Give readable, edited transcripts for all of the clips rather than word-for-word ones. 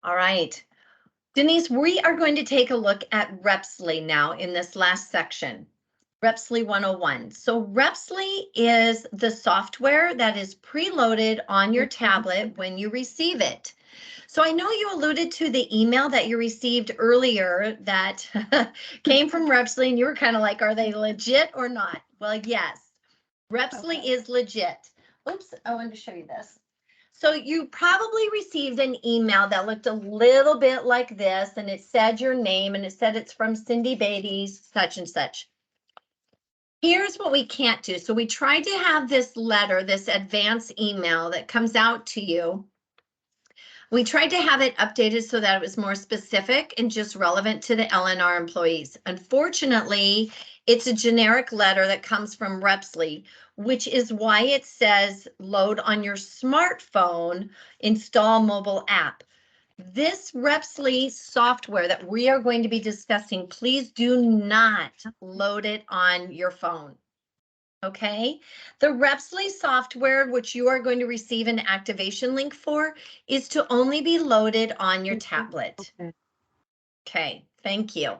All right. Denise, we are going to take a look at Repsly now in this last section. Repsly 101. So Repsly is the software that is preloaded on your tablet when you receive it. So I know you alluded to the email that you received earlier that came from Repsly, and you were kind of like, are they legit or not? Well, yes, Repsly is legit. Oops, I wanted to show you this. So you probably received an email that looked a little bit like this, and it said your name, and it said it's from Cindy Beatty's such and such. Here's what we can't do. So we tried to have this letter, this advance email that comes out to you. We tried to have it updated so that it was more specific and just relevant to the LNR employees. Unfortunately, it's a generic letter that comes from Repsly, which is why it says load on your smartphone, install mobile app. This Repsly software that we are going to be discussing, please do not load it on your phone. Okay, the Repsly software, which you are going to receive an activation link for, is to only be loaded on your tablet. Okay, thank you.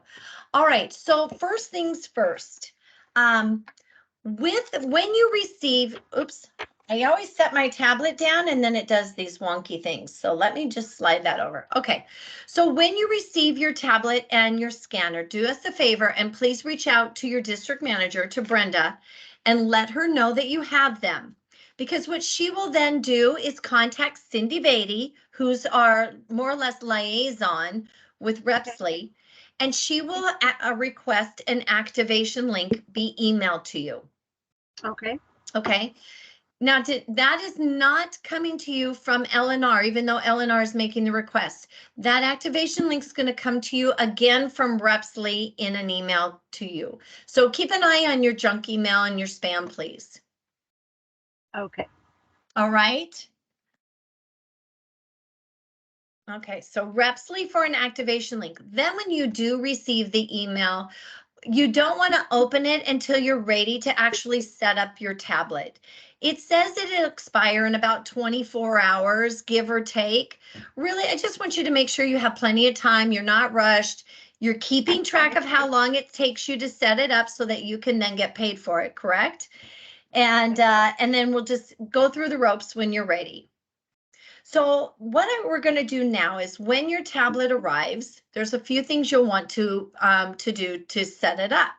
All right, so first things first. When you receive, oops, I always set my tablet down and then it does these wonky things. So let me just slide that over. Okay, so when you receive your tablet and your scanner, do us a favor and please reach out to your district manager, to Brenda, and let her know that you have them. Because what she will then do is contact Cindy Beatty, who's our more or less liaison with Repsly, and she will request an activation link be emailed to you. Okay. Okay. Now, that is not coming to you from LNR, even though LNR is making the request. That activation link is going to come to you again from Repsly in an email to you. So keep an eye on your junk email and your spam, please. Okay. All right. Okay, so Repsly for an activation link. Then when you do receive the email, you don't want to open it until you're ready to actually set up your tablet. It says that it'll expire in about 24 hours, give or take. Really, I just want you to make sure you have plenty of time. You're not rushed. You're keeping track of how long it takes you to set it up so that you can then get paid for it, correct? And then we'll just go through the ropes when you're ready. So what we're going to do now is when your tablet arrives, there's a few things you'll want to do to set it up.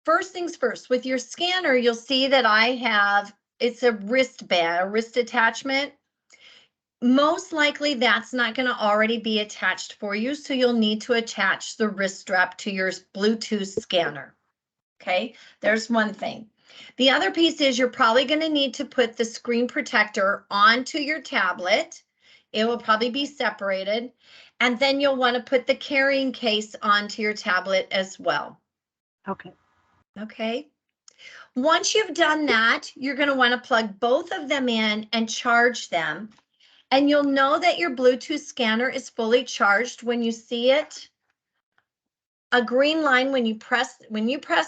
First things first, with your scanner, you'll see that I have, it's a wristband, a wrist attachment. Most likely that's not going to already be attached for you, so you'll need to attach the wrist strap to your Bluetooth scanner. Okay, there's one thing. The other piece is you're probably going to need to put the screen protector onto your tablet. It will probably be separated. And then you'll want to put the carrying case onto your tablet as well. Okay. Okay. Once you've done that, you're going to want to plug both of them in and charge them. And you'll know that your Bluetooth scanner is fully charged when you see it. A green line when you press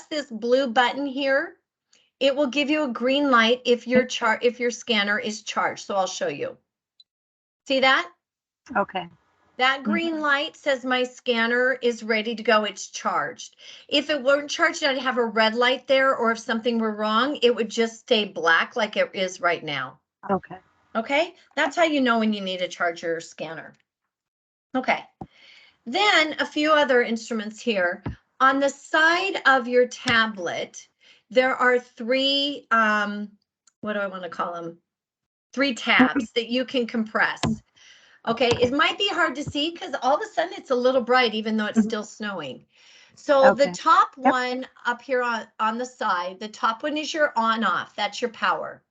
this blue button here, it will give you a green light if your scanner is charged. So I'll show you. See that? Okay. That green light says my scanner is ready to go. It's charged. If it weren't charged, I'd have a red light there, or if something were wrong, it would just stay black like it is right now. Okay. Okay, that's how you know when you need to charge your scanner. Okay, then a few other instruments here. On the side of your tablet, there are three, what do I want to call them? 3 tabs that you can compress. Okay, it might be hard to see because all of a sudden it's a little bright, even though it's still snowing. So the top one up here on the side, the top one is your on-off. That's your power.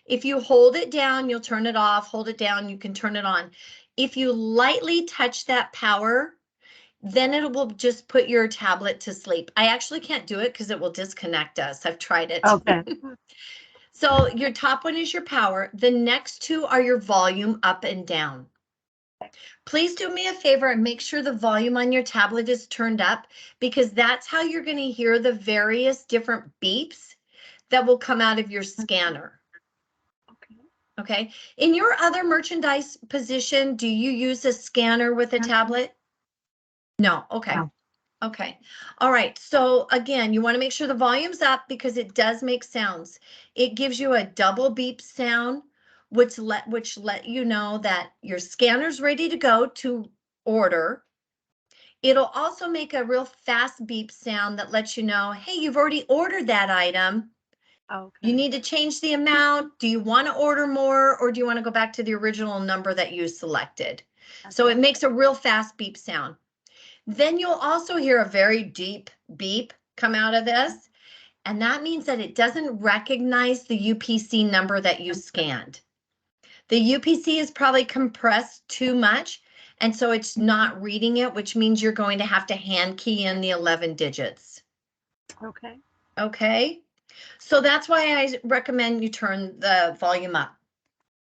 If you hold it down, you'll turn it off. Hold it down, you can turn it on. If you lightly touch that power, then it will just put your tablet to sleep. I actually can't do it because it will disconnect us. I've tried it. Okay. So your top one is your power. The next 2 are your volume up and down. Please do me a favor and make sure the volume on your tablet is turned up, because that's how you're going to hear the various different beeps that will come out of your scanner. Okay. Okay. In your other merchandise position, do you use a scanner with a tablet? No. Okay. No. Okay. All right. So again, you want to make sure the volume's up because it does make sounds. It gives you a double beep sound, which let you know that your scanner's ready to go to order. It'll also make a real fast beep sound that lets you know, hey, you've already ordered that item. Okay. You need to change the amount. Do you want to order more, or do you want to go back to the original number that you selected? So Okay. it makes a real fast beep sound. Then you'll also hear a very deep beep come out of this. And that means that it doesn't recognize the UPC number that you scanned. The UPC is probably compressed too much, and so it's not reading it, which means you're going to have to hand key in the 11 digits. Okay. Okay. So that's why I recommend you turn the volume up.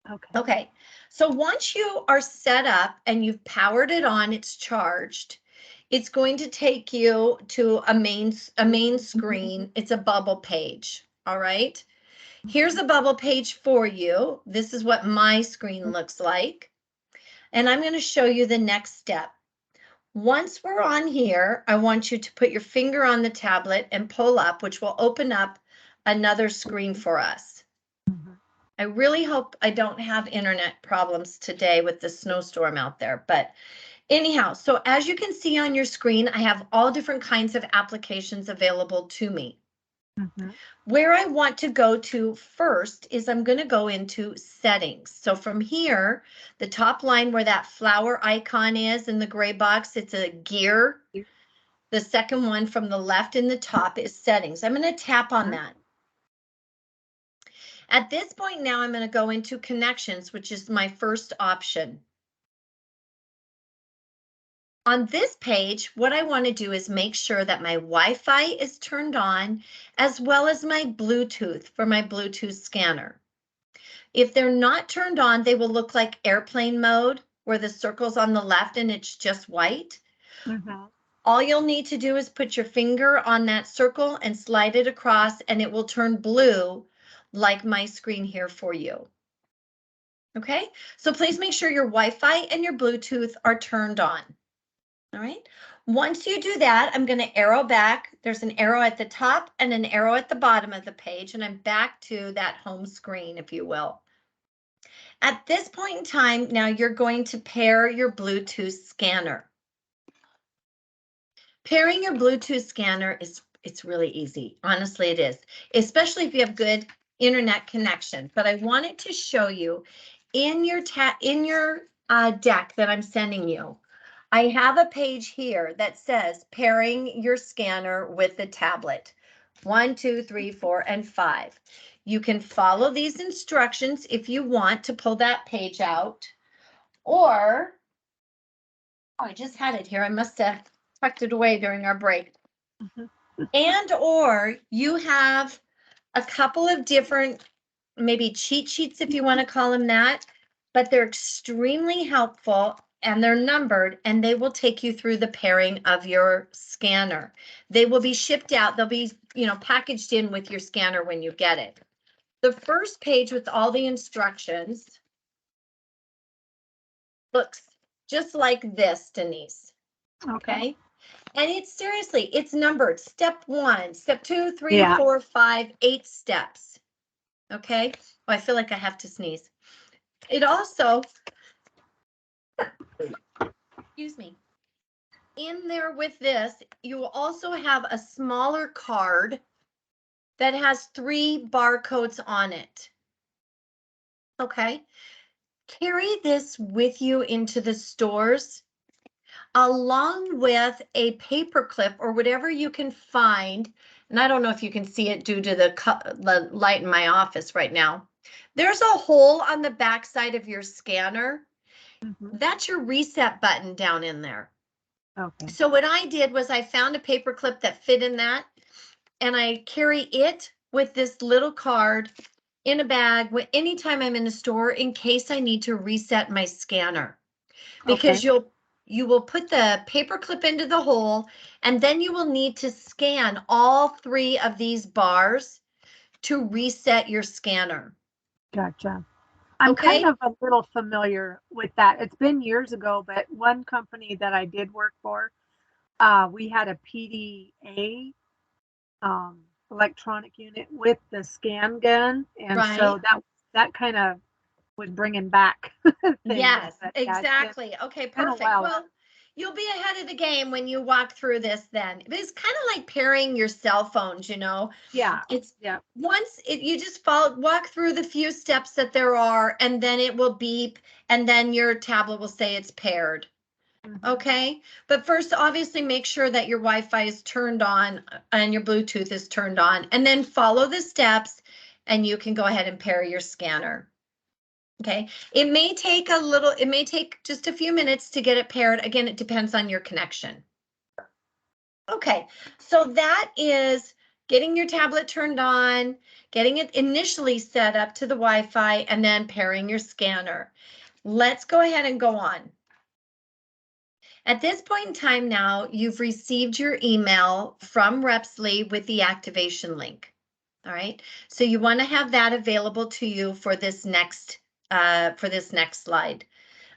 Okay. Okay. So once you are set up and you've powered it on, it's charged, it's going to take you to a main screen. It's a bubble page. All right. Here's a bubble page for you. This is what my screen looks like. And I'm going to show you the next step. Once we're on here, I want you to put your finger on the tablet and pull up, which will open up another screen for us. I really hope I don't have internet problems today with the snowstorm out there, but anyhow, so as you can see on your screen, I have all different kinds of applications available to me. Where I want to go to first is I'm going to go into settings. So from here, the top line where that flower icon is in the gray box, it's a gear. The second one from the left in the top is settings. I'm going to tap on that. At this point now, I'm going to go into connections, which is my first option. On this page, what I want to do is make sure that my Wi-Fi is turned on, as well as my Bluetooth for my Bluetooth scanner. If they're not turned on, they will look like airplane mode, where the circle's on the left and it's just white. All you'll need to do is put your finger on that circle and slide it across, and it will turn blue like my screen here for you. Okay, so please make sure your Wi-Fi and your Bluetooth are turned on. All right, once you do that, I'm going to arrow back. There's an arrow at the top and an arrow at the bottom of the page, and I'm back to that home screen, if you will. At this point in time, now you're going to pair your Bluetooth scanner. Pairing your Bluetooth scanner it's really easy. Honestly, it is, especially if you have good internet connection. But I wanted to show you in your deck that I'm sending you. I have a page here that says pairing your scanner with the tablet. 1, 2, 3, 4, and 5. You can follow these instructions if you want to pull that page out, or I just had it here. I must have tucked it away during our break. And or you have a couple of different, maybe cheat sheets, if you want to call them that, but they're extremely helpful and they're numbered, and they will take you through the pairing of your scanner. They will be shipped out. They'll be, packaged in with your scanner when you get it. The first page with all the instructions looks just like this, Denise. Okay. And it's numbered. Step 1, step 2, 3, 4, 5, 8 steps. Okay. Oh, I feel like I have to sneeze. It also, excuse me, in there with this, you will also have a smaller card that has 3 barcodes on it. Okay. Carry this with you into the stores, along with a paper clip or whatever you can find. And I don't know if you can see it due to the light in my office right now. There's a hole on the back side of your scanner. That's your reset button down in there. Okay. So what I did was I found a paper clip that fit in that, and I carry it with this little card in a bag anytime I'm in the store in case I need to reset my scanner. Because you will put the paper clip into the hole, and then you will need to scan all 3 of these bars to reset your scanner. Gotcha. I'm Okay. kind of a little familiar with that. It's been years ago, but one company that I did work for, we had a PDA electronic unit with the scan gun, and Right. so that kind of was bringing back things. Yes, But yeah, exactly. Okay, been a perfect. while. Well, you'll be ahead of the game when you walk through this then. It's kind of like pairing your cell phones, you know. Yeah, It's yeah. once you just walk through the few steps that there are, and then it will beep, and then your tablet will say it's paired. Mhm. Okay. But first, obviously, make sure that your Wi-Fi is turned on and your Bluetooth is turned on, and then follow the steps, and you can go ahead and pair your scanner. Okay, it may take just a few minutes to get it paired. Again, it depends on your connection. Okay, so that is getting your tablet turned on, getting it initially set up to the Wi-Fi, and then pairing your scanner. Let's go ahead and go on. At this point in time now, you've received your email from Repsly with the activation link. All right, so you want to have that available to you for this next slide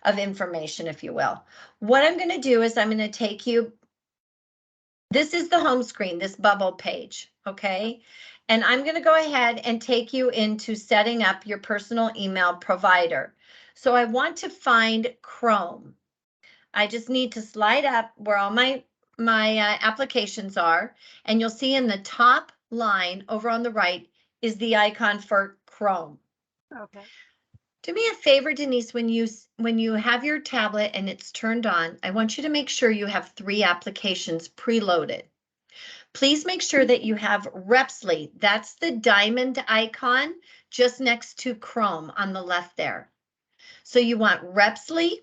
of information, if you will. What I'm going to do is I'm going to take you, this is the home screen, this bubble page, okay? And I'm going to go ahead and take you into setting up your personal email provider. So I want to find Chrome. I just need to slide up where all my applications are, and you'll see in the top line over on the right is the icon for Chrome. Okay. Do me a favor, Denise, when you have your tablet and it's turned on, I want you to make sure you have 3 applications preloaded. Please make sure that you have Repsly. That's the diamond icon just next to Chrome on the left there. So you want Repsly,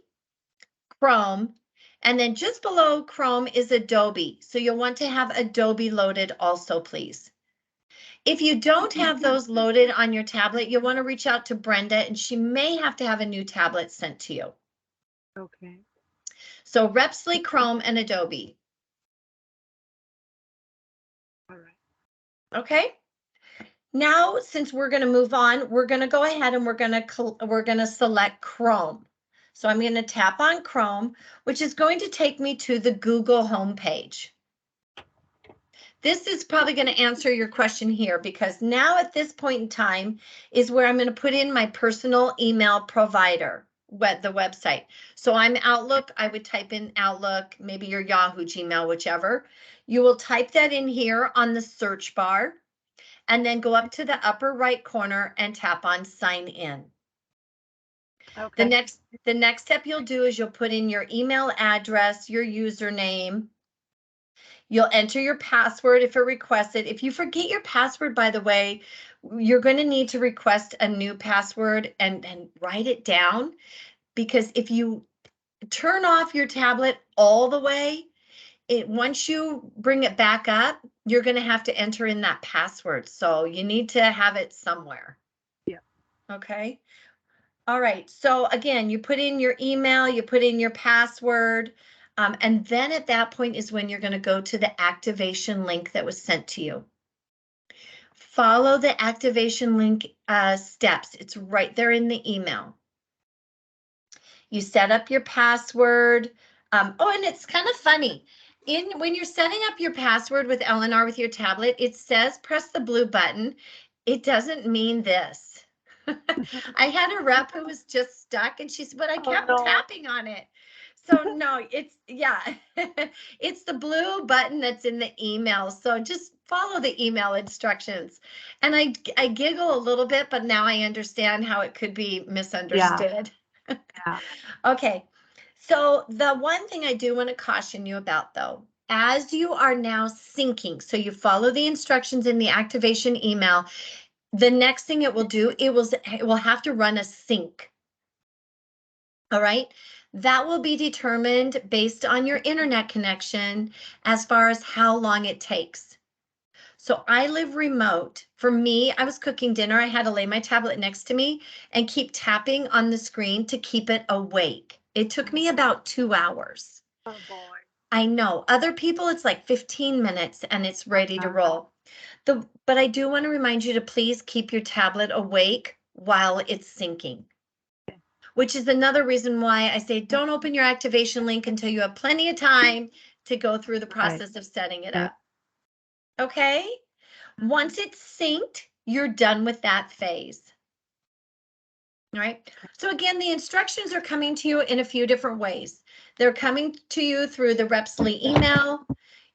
Chrome, and then just below Chrome is Adobe. So you'll want to have Adobe loaded also, please. If you don't have those loaded on your tablet, you'll want to reach out to Brenda, and she may have to have a new tablet sent to you. Okay. So Repsly, Chrome, and Adobe. All right. Okay. Now, since we're going to move on, we're going to go ahead and we're going to select Chrome. So I'm going to tap on Chrome, which is going to take me to the Google homepage. This is probably going to answer your question here, because now at this point in time is where I'm going to put in my personal email provider, the website. So I'm Outlook. I would type in Outlook, maybe your Yahoo, Gmail, whichever. You will type that in here on the search bar, and then go up to the upper right corner and tap on sign in. Okay. The next step you'll do is you'll put in your email address, your username. You'll enter your password if it requests it. If you forget your password, by the way, you're going to need to request a new password and write it down, because if you turn off your tablet all the way, once you bring it back up, you're going to have to enter in that password. So you need to have it somewhere. Yeah. Okay. All right. So again, you put in your email, you put in your password. And then at that point is when you're going to go to the activation link that was sent to you. Follow the activation link steps. It's right there in the email. You set up your password. Oh, and it's kind of funny. When you're setting up your password with Eleanor with your tablet, it says press the blue button. It doesn't mean this. I had a rep who was just stuck, and she said, but I kept tapping on it. So no, it's the blue button that's in the email. So just follow the email instructions. And I giggle a little bit, but now I understand how it could be misunderstood. Yeah. Okay, so the one thing I do want to caution you about, though, as you are now syncing, so you follow the instructions in the activation email, the next thing it will do, it will have to run a sync. All right, that will be determined based on your internet connection as far as how long it takes. So I live remote. For me, I was cooking dinner. I had to lay my tablet next to me and keep tapping on the screen to keep it awake. It took me about 2 hours. Oh boy. I know other people, it's like 15 minutes and it's ready to roll. But I do want to remind you to please keep your tablet awake while it's syncing. which is another reason why I say don't open your activation link until you have plenty of time to go through the process of setting it up. Okay? Once it's synced, you're done with that phase. All right. So again, the instructions are coming to you in a few different ways. They're coming to you through the Repsly email.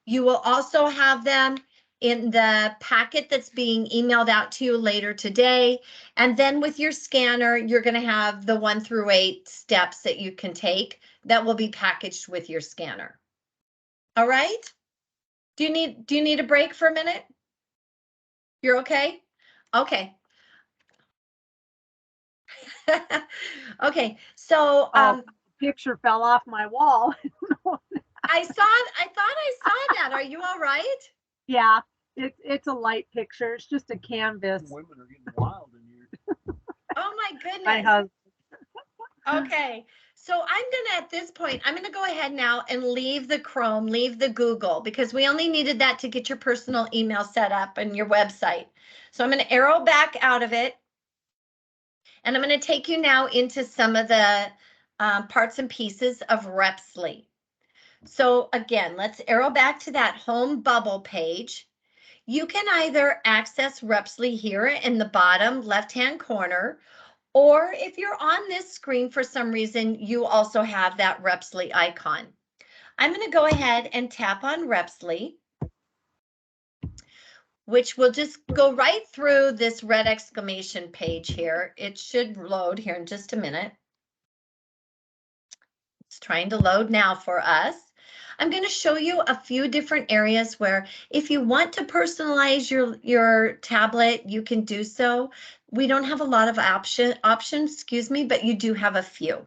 You will also have them in the packet that's being emailed out to you later today. And then with your scanner, you're going to have the 1 through 8 steps that you can take that will be packaged with your scanner. All right. Do you need a break for a minute? You're okay? Okay. Okay, so picture fell off my wall. I thought I saw that. Are you all right? Yeah, it's a light picture. It's just a canvas. Women are getting wild in here. Oh my goodness. My husband. Okay, so I'm gonna, at this point, I'm gonna go ahead now and leave the Chrome, leave the Google, because we only needed that to get your personal email set up and your website. So I'm gonna arrow back out of it. And I'm going to take you now into some of the parts and pieces of Repsly. So again, let's arrow back to that home bubble page. You can either access Repsly here in the bottom left-hand corner, or if you're on this screen for some reason, you also have that Repsly icon. I'm going to go ahead and tap on Repsly, which will just go right through this red exclamation page here. It should load here in just a minute. It's trying to load now for us. I'm going to show you a few different areas where if you want to personalize your tablet, you can do so. We don't have a lot of options, excuse me, but you do have a few.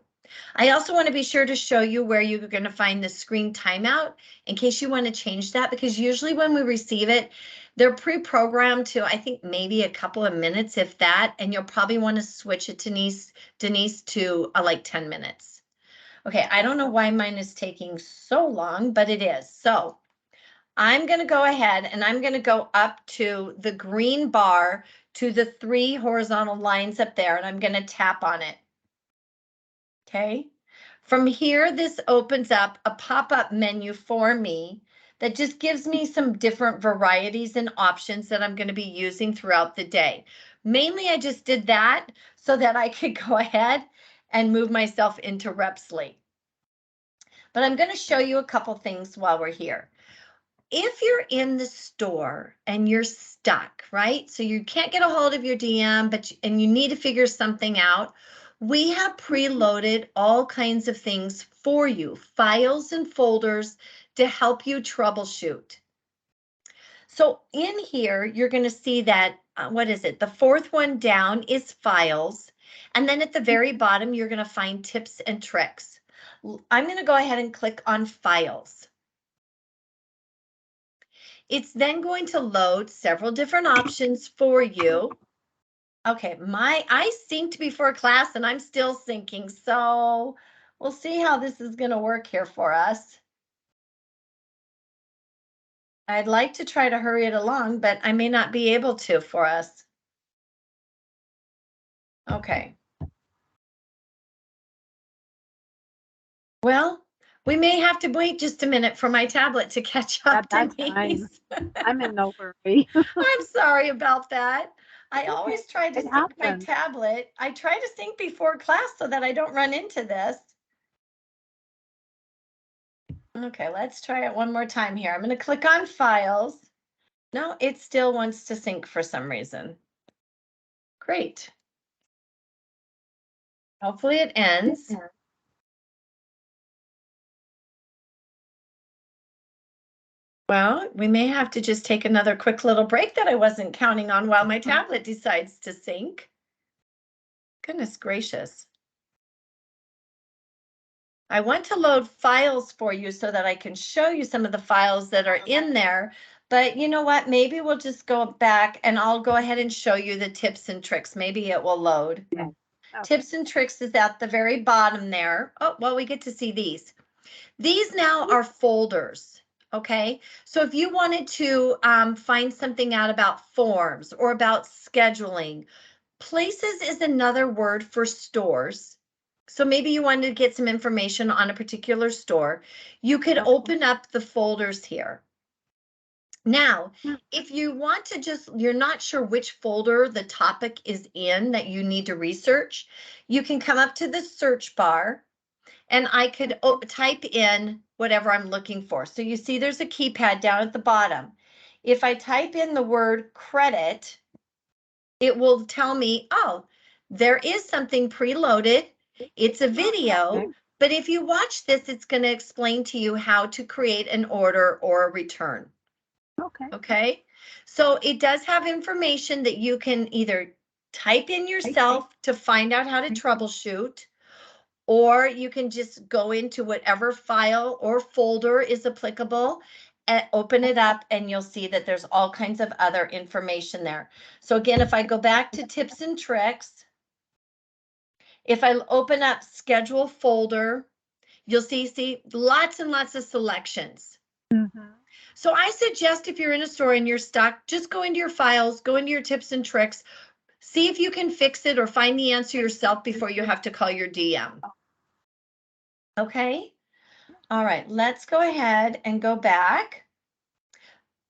I also want to be sure to show you where you're going to find the screen timeout in case you want to change that, because usually when we receive it, they're pre-programmed to, I think, maybe a couple of minutes, if that, and you'll probably want to switch it to Denise to like 10 minutes. Okay, I don't know why mine is taking so long, but it is. So I'm going to go ahead and I'm going to go up to the green bar to the 3 horizontal lines up there, and I'm going to tap on it. Okay. From here, this opens up a pop-up menu for me that just gives me some different varieties and options that I'm going to be using throughout the day. Mainly, I just did that so that I could go ahead and move myself into Repsly. But I'm going to show you a couple things while we're here. If you're in the store and you're stuck, right? So you can't get a hold of your DM, and you need to figure something out, we have preloaded all kinds of things for you, files and folders to help you troubleshoot. So in here, you're going to see that, what is it? The 4th one down is files. And then at the very bottom, you're going to find tips and tricks. I'm going to go ahead and click on files. It's then going to load several different options for you. Okay, I synced before class and I'm still syncing, so we'll see how this is going to work here for us. I'd like to try to hurry it along, but I may not be able to for us. Okay. Well, we may have to wait just a minute for my tablet to catch up. That's fine. I'm in no hurry. I'm sorry about that. I always try to It sync my happens. tablet. I try to sync before class so that I don't run into this. Okay, let's try it one more time here. I'm going to click on files. No, it still wants to sync for some reason. Great. Hopefully it ends. Well, we may have to just take another quick little break that I wasn't counting on while my tablet decides to sync. Goodness gracious. I want to load files for you so that I can show you some of the files that are in there. But you know what? Maybe we'll just go back and I'll go ahead and show you the tips and tricks. Maybe it will load. Okay. Tips and tricks is at the very bottom there. Oh, well, we get to see these. These now are folders. Okay, so if you wanted to find something out about forms or about scheduling, places is another word for stores. So maybe you wanted to get some information on a particular store. You could Okay. open up the folders here. Now, if you want to you're not sure which folder the topic is in that you need to research, you can come up to the search bar and I could type in whatever I'm looking for. So you see there's a keypad down at the bottom. If I type in the word credit, it will tell me, oh, there is something preloaded. It's a video, Okay. but if you watch this, it's going to explain to you how to create an order or a return. Okay. Okay, so it does have information that you can either type in yourself to find out how to troubleshoot, or you can just go into whatever file or folder is applicable and open it up, and you'll see that there's all kinds of other information there. So again, if I go back to tips and tricks, if I open up schedule folder, you'll see lots and lots of selections. Mm-hmm. So I suggest if you're in a store and you're stuck, just go into your files, go into your tips and tricks, see if you can fix it or find the answer yourself before you have to call your DM. Okay. All right, let's go ahead and go back.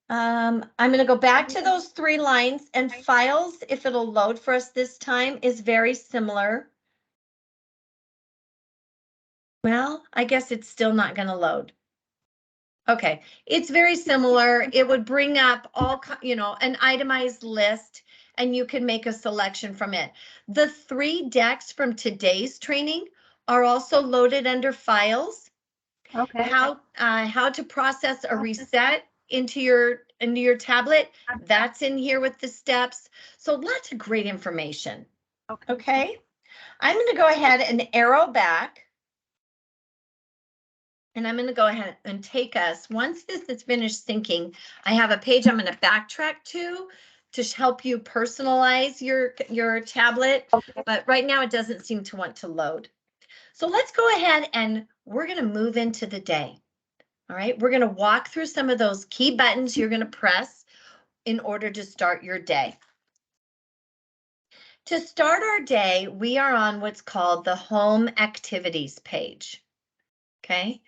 I'm going to go back to those 3 lines, and files, if it'll load for us this time, is very similar. Well, I guess it's still not going to load. Okay, it's very similar. It would bring up all, an itemized list, and you can make a selection from it. The 3 decks from today's training are also loaded under files. Okay. How to process a reset into your tablet, that's in here with the steps. So lots of great information. Okay, I'm going to go ahead and arrow back. And I'm going to go ahead and take us, once this is finished syncing, I have a page I'm going to backtrack to help you personalize your tablet. Okay. But right now it doesn't seem to want to load. So let's go ahead and we're going to move into the day. All right, we're going to walk through some of those key buttons you're going to press in order to start your day. To start our day, we are on what's called the Home Activities page. Okay,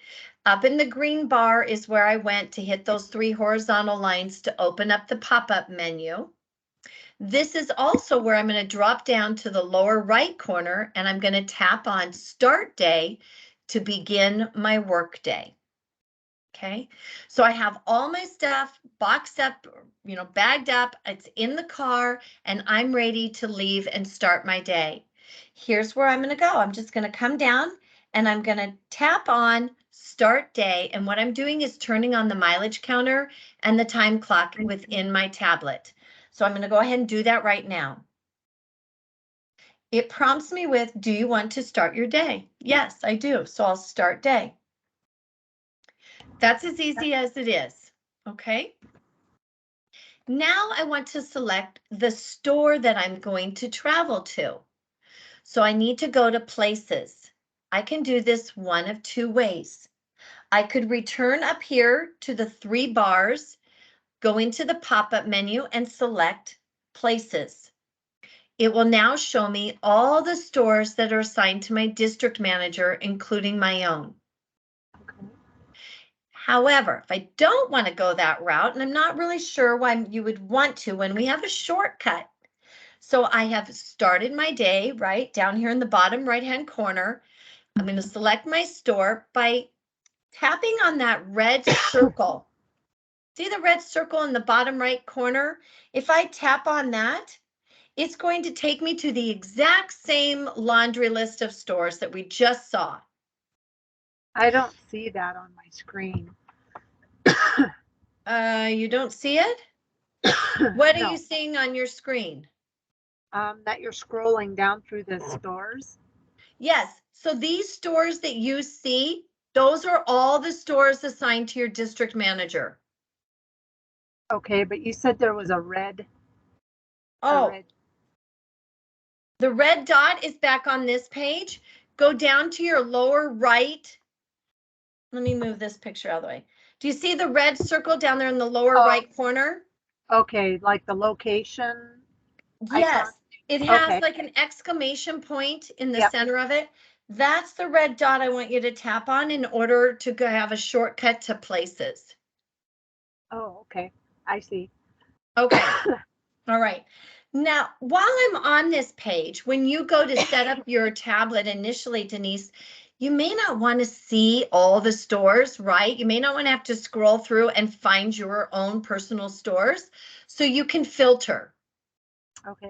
up in the green bar is where I went to hit those 3 horizontal lines to open up the pop-up menu. This is also where I'm going to drop down to the lower right corner, and I'm going to tap on Start Day to begin my work day. Okay, so I have all my stuff boxed up, bagged up, it's in the car, and I'm ready to leave and start my day. Here's where I'm going to go. I'm just going to come down and I'm going to tap on Start Day. And what I'm doing is turning on the mileage counter and the time clock within my tablet. So I'm going to go ahead and do that right now. It prompts me with, do you want to start your day? Yes, I do. So I'll start day. That's as easy as it is. Okay. Now I want to select the store that I'm going to travel to. So I need to go to Places. I can do this one of 2 ways. I could return up here to the 3 bars, go into the pop-up menu and select Places. It will now show me all the stores that are assigned to my district manager, including my own. Okay. However, if I don't want to go that route, and I'm not really sure why you would want to when we have a shortcut. So I have started my day right down here in the bottom right-hand corner. I'm going to select my store by tapping on that red circle. See the red circle in the bottom right corner? If I tap on that, it's going to take me to the exact same laundry list of stores that we just saw. I don't see that on my screen. You don't see it? What No. are you seeing on your screen? That you're scrolling down through the stores. Yes, so these stores that you see, those are all the stores assigned to your district manager. Okay, but you said there was a red. Oh, the red dot is back on this page. Go down to your lower right. Let me move this picture out of the way. Do you see the red circle down there in the lower right corner? Okay, like the location Yes, icon? it has Okay. like an exclamation point in the Yep. center of it. That's the red dot I want you to tap on in order to have a shortcut to places. Oh, okay. I see. Okay. All right. Now, while I'm on this page, when you go to set up your tablet initially, Denise, you may not want to see all the stores, right? You may not want to have to scroll through and find your own personal stores. So you can filter. Okay.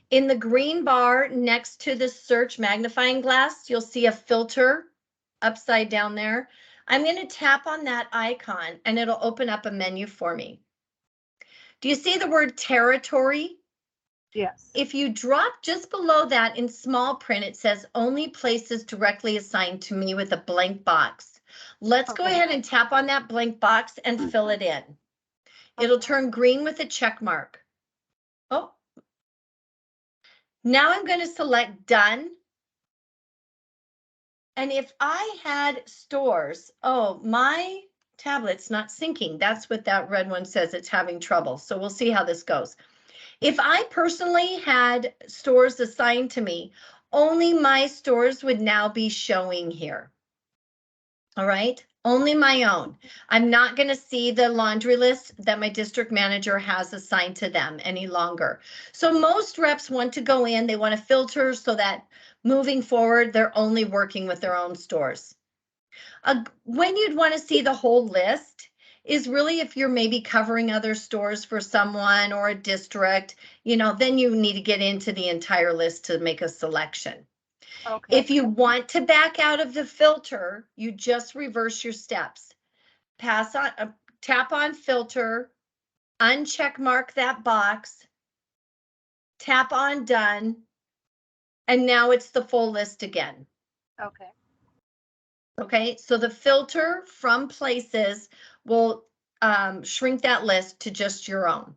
In the green bar next to the search magnifying glass, you'll see a filter upside down there. I'm going to tap on that icon and it'll open up a menu for me. Do you see the word territory? Yes. If you drop just below that in small print, it says only places directly assigned to me with a blank box. Let's go Okay. ahead and tap on that blank box and fill it in. It'll Okay. turn green with a check mark. Oh, now I'm going to select done. And if I had stores, oh, my tablet's not syncing. That's what that red one says. It's having trouble. So we'll see how this goes. If I personally had stores assigned to me, only my stores would now be showing here. All right, only my own. I'm not going to see the laundry list that my district manager has assigned to them any longer. So most reps want to go in, they want to filter so that moving forward, they're only working with their own stores. When you'd want to see the whole list is really if you're maybe covering other stores for someone or a district, you know, then you need to get into the entire list to make a selection. Okay. If you want to back out of the filter, you just reverse your steps. Pass on, tap on filter, uncheck mark that box, tap on done, and now it's the full list again. Okay. Okay, so the filter from places will shrink that list to just your own.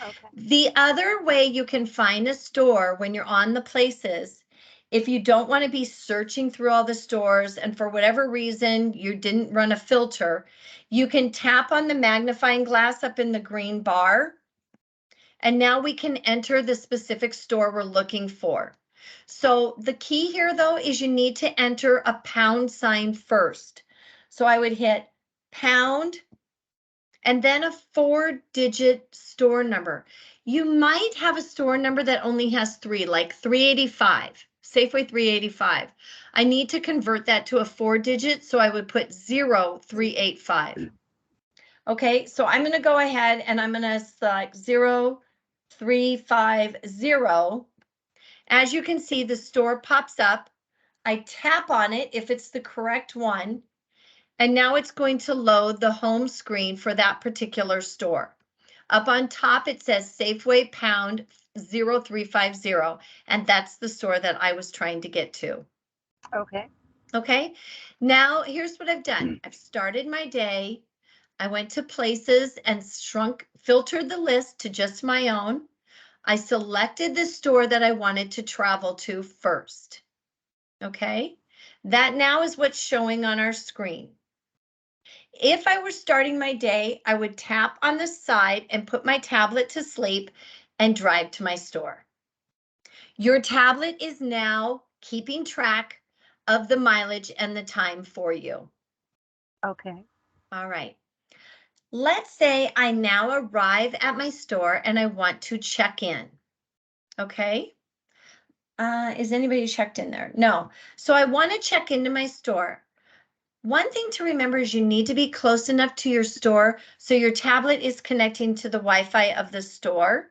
Okay. The other way you can find a store when you're on the places, if you don't want to be searching through all the stores and for whatever reason you didn't run a filter, you can tap on the magnifying glass up in the green bar. And now we can enter the specific store we're looking for. So the key here though is you need to enter a pound sign first. So I would hit pound and then a 4-digit store number. You might have a store number that only has 3, like 385, Safeway 385. I need to convert that to a 4-digit, so I would put 0385. Okay, so I'm going to go ahead and I'm going to select 0350. As you can see, the store pops up. I tap on it if it's the correct one. And now it's going to load the home screen for that particular store. Up on top, it says Safeway pound 0350, and that's the store that I was trying to get to. Okay. Okay, now here's what I've done. I've started my day. I went to places and filtered the list to just my own. I selected the store that I wanted to travel to first. Okay, that now is what's showing on our screen. If I were starting my day, I would tap on the side and put my tablet to sleep and drive to my store. Your tablet is now keeping track of the mileage and the time for you. Okay. All right. Let's say I now arrive at my store and I want to check in. Okay. Is anybody checked in there? No. So I want to check into my store. One thing to remember is you need to be close enough to your store so your tablet is connecting to the Wi-Fi of the store.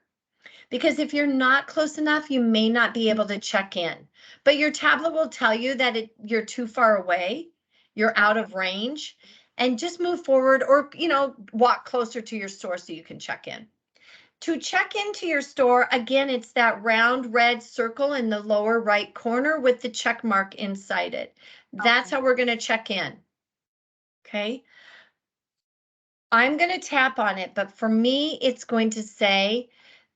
Because if you're not close enough, you may not be able to check in. But your tablet will tell you that you're too far away, you're out of range, and just move forward or, you know, walk closer to your store so you can check in. To check into your store, again, it's that round red circle in the lower right corner with the check mark inside it. That's Okay. how we're going to check in. Okay. I'm going to tap on it, but for me, it's going to say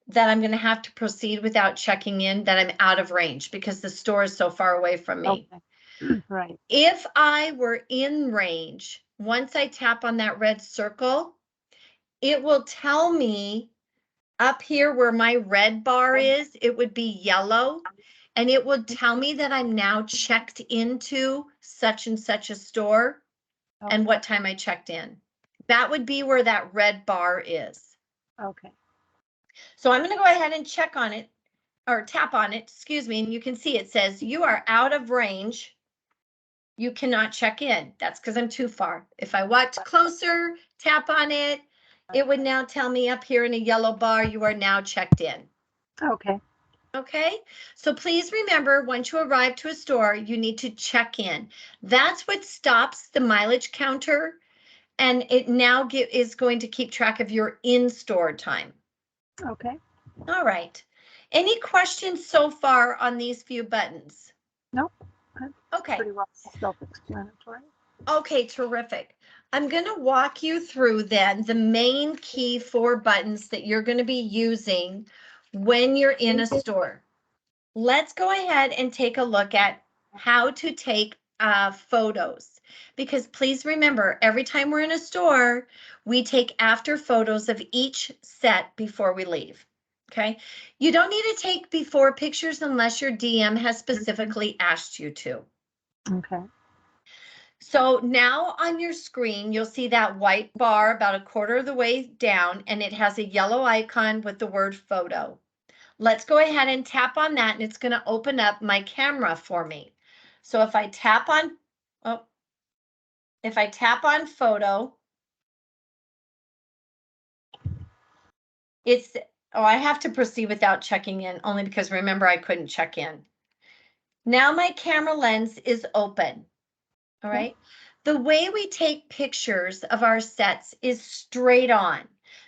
that I'm going to have to proceed without checking in, that I'm out of range because the store is so far away from me. Okay. Right. If I were in range, once I tap on that red circle, it will tell me up here where my red bar is, it would be yellow. and it will tell me that I'm now checked into such and such a store and what time I checked in. That would be where that red bar is. Okay. So I'm going to go ahead and check on it or tap on it, excuse me, and you can see it says you are out of range. You cannot check in. That's because I'm too far. If I walked closer, tap on it, it would now tell me up here in a yellow bar, you are now checked in. Okay. Okay, so please remember, once you arrive to a store, you need to check in. That's what stops the mileage counter, and it now is going to keep track of your in-store time. Okay. All right. Any questions so far on these few buttons? Nope. Okay. Pretty well self-explanatory. Okay, terrific. I'm going to walk you through then the main key 4 buttons that you're going to be using when you're in a store. Let's go ahead and take a look at how to take photos, because please remember, every time we're in a store, we take after photos of each set before we leave. Okay, you don't need to take before pictures unless your DM has specifically asked you to. Okay. So now on your screen, you'll see that white bar about a quarter of the way down, and it has a yellow icon with the word photo. Let's go ahead and tap on that, and it's going to open up my camera for me. So if I tap on, photo, I have to proceed without checking in, only because remember I couldn't check in. Now my camera lens is open. All right. The way we take pictures of our sets is straight on.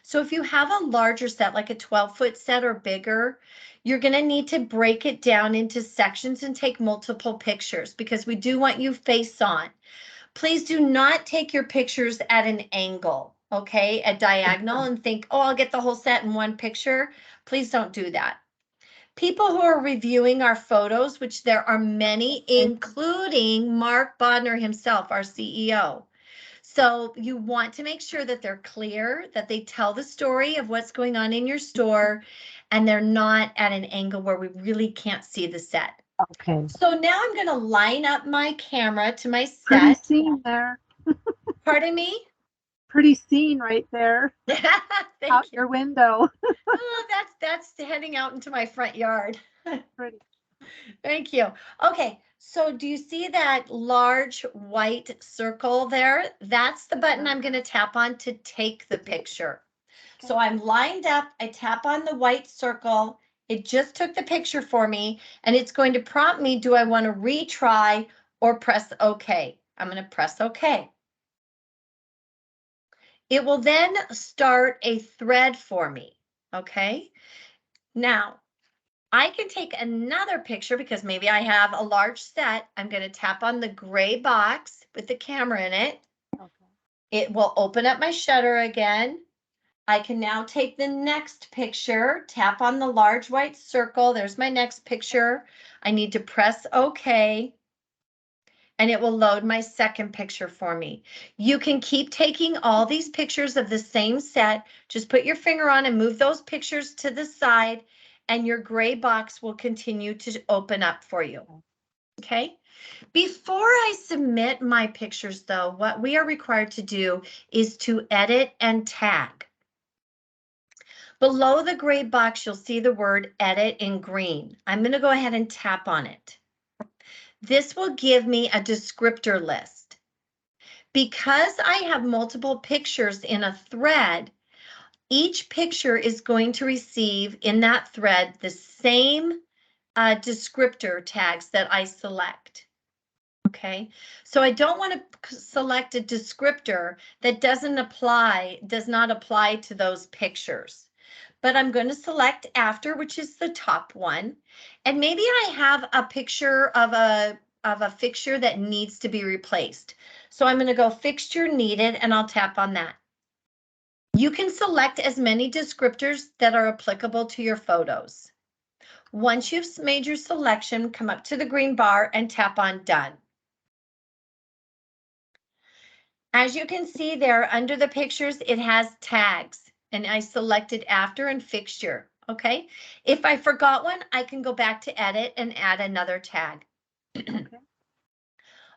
So if you have a larger set, like a 12-foot set or bigger, you're going to need to break it down into sections and take multiple pictures, because we do want you face on. Please do not take your pictures at an angle, okay, a diagonal, and think, oh, I'll get the whole set in one picture. Please don't do that. People who are reviewing our photos, which there are many, including Mark Bodner himself, our CEO. So you want to make sure that they're clear, that they tell the story of what's going on in your store, and they're not at an angle where we really can't see the set. Okay. So now I'm going to line up my camera to my set. Pretty scene there. Pardon me? Pretty scene right there. Out your window. Oh, that's heading out into my front yard. Pretty. Thank you. Okay, so do you see that large white circle there? That's the button I'm going to tap on to take the picture. So I'm lined up, I tap on the white circle, it just took the picture for me, and it's going to prompt me, do I want to retry or press OK? I'm going to press OK. It will then start a thread for me, okay? Now, I can take another picture because maybe I have a large set. I'm going to tap on the gray box with the camera in it. Okay. It will open up my shutter again. I can now take the next picture, tap on the large white circle. There's my next picture. I need to press OK, and it will load my second picture for me. You can keep taking all these pictures of the same set. Just put your finger on and move those pictures to the side, and your gray box will continue to open up for you. Okay. Before I submit my pictures, though, what we are required to do is to edit and tag. Below the gray box, you'll see the word edit in green. I'm going to go ahead and tap on it. This will give me a descriptor list. Because I have multiple pictures in a thread, each picture is going to receive in that thread the same descriptor tags that I select. Okay, so I don't want to select a descriptor that does not apply to those pictures. But I'm going to select after, which is the top one. And maybe I have a picture of a fixture that needs to be replaced. So I'm going to go fixture needed, and I'll tap on that. You can select as many descriptors that are applicable to your photos. Once you've made your selection, come up to the green bar and tap on done. As you can see there under the pictures, it has tags, and I selected after and fixture. Okay. If I forgot one, I can go back to edit and add another tag. Okay.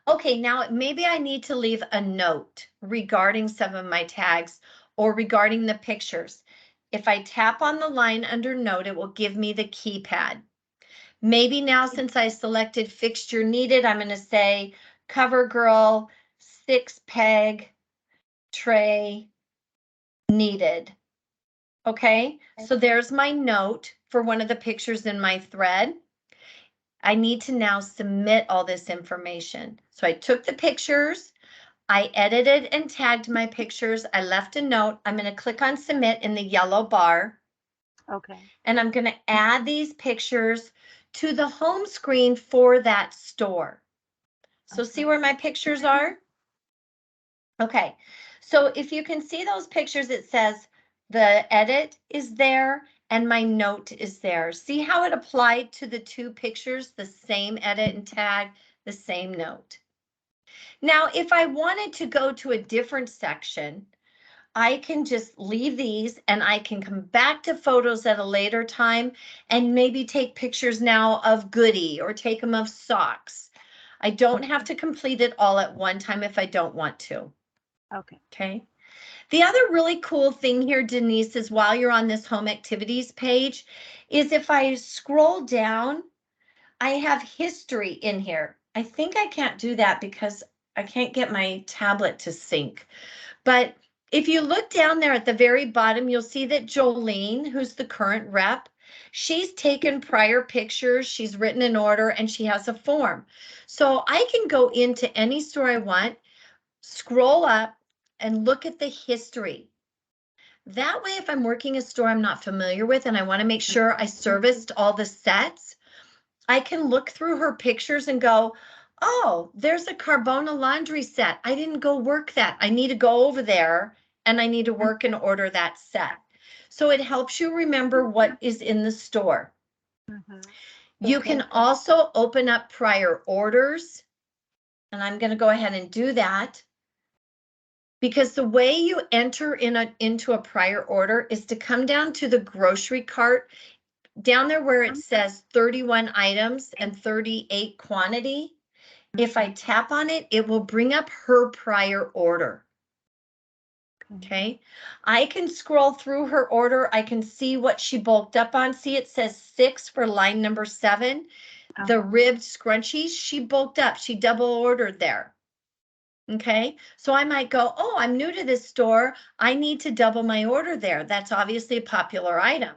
Okay, now maybe I need to leave a note regarding some of my tags or regarding the pictures. If I tap on the line under note, it will give me the keypad. Maybe now, since I selected fixture needed, I'm going to say CoverGirl 6-peg tray needed. Okay, so there's my note for one of the pictures in my thread. I need to now submit all this information. So I took the pictures, I edited and tagged my pictures, I left a note. I'm going to click on submit in the yellow bar. Okay. And I'm going to add these pictures to the home screen for that store. So see where my pictures are? Okay, so if you can see those pictures, it says the edit is there and my note is there. See how it applied to the two pictures, the same edit and tag, the same note. Now, if I wanted to go to a different section, I can just leave these and I can come back to photos at a later time and maybe take pictures now of Goody or take them of socks. I don't have to complete it all at one time if I don't want to. Okay. Okay. The other really cool thing here, Denise, is while you're on this home activities page, is if I scroll down, I have history in here. I think I can't do that because I can't get my tablet to sync. But if you look down there at the very bottom, you'll see that Jolene, who's the current rep, she's taken prior pictures, she's written an order, and she has a form. So I can go into any store I want, scroll up, and look at the history. That way, if I'm working a store I'm not familiar with and I want to make sure I serviced all the sets, I can look through her pictures and go, oh, there's a Carbona laundry set. I didn't go work that. I need to go over there and I need to work and order that set. So it helps you remember what is in the store. You can also open up prior orders, and I'm going to go ahead and do that. Because the way you enter into a prior order is to come down to the grocery cart, down there where it says 31 items and 38 quantity. If I tap on it, it will bring up her prior order. Okay, I can scroll through her order. I can see what she bulked up on. See, it says 6 for line number 7. The ribbed scrunchies, she bulked up. She double ordered there. Okay, so I might go, oh, I'm new to this store. I need to double my order there. That's obviously a popular item.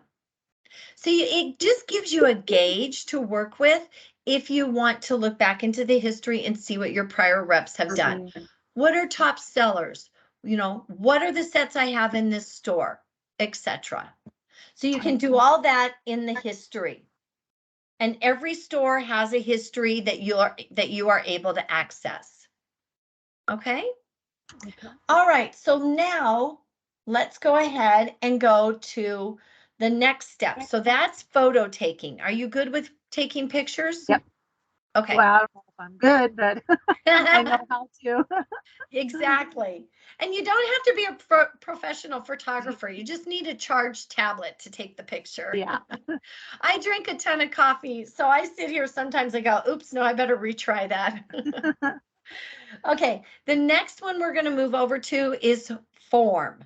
So it just gives you a gauge to work with if you want to look back into the history and see what your prior reps have done. What are top sellers? You know, what are the sets I have in this store, etc. So you can do all that in the history. And every store has a history that you are able to access. Okay. All right. So now let's go ahead and go to the next step. So that's photo taking. Are you good with taking pictures? Yep. Okay. Well, I don't know if I'm good, but I know how to. Exactly. And you don't have to be a professional photographer. You just need a charged tablet to take the picture. Yeah. I drink a ton of coffee, so I sit here sometimes I go, oops, no, I better retry that. Okay, the next one we're going to move over to is form.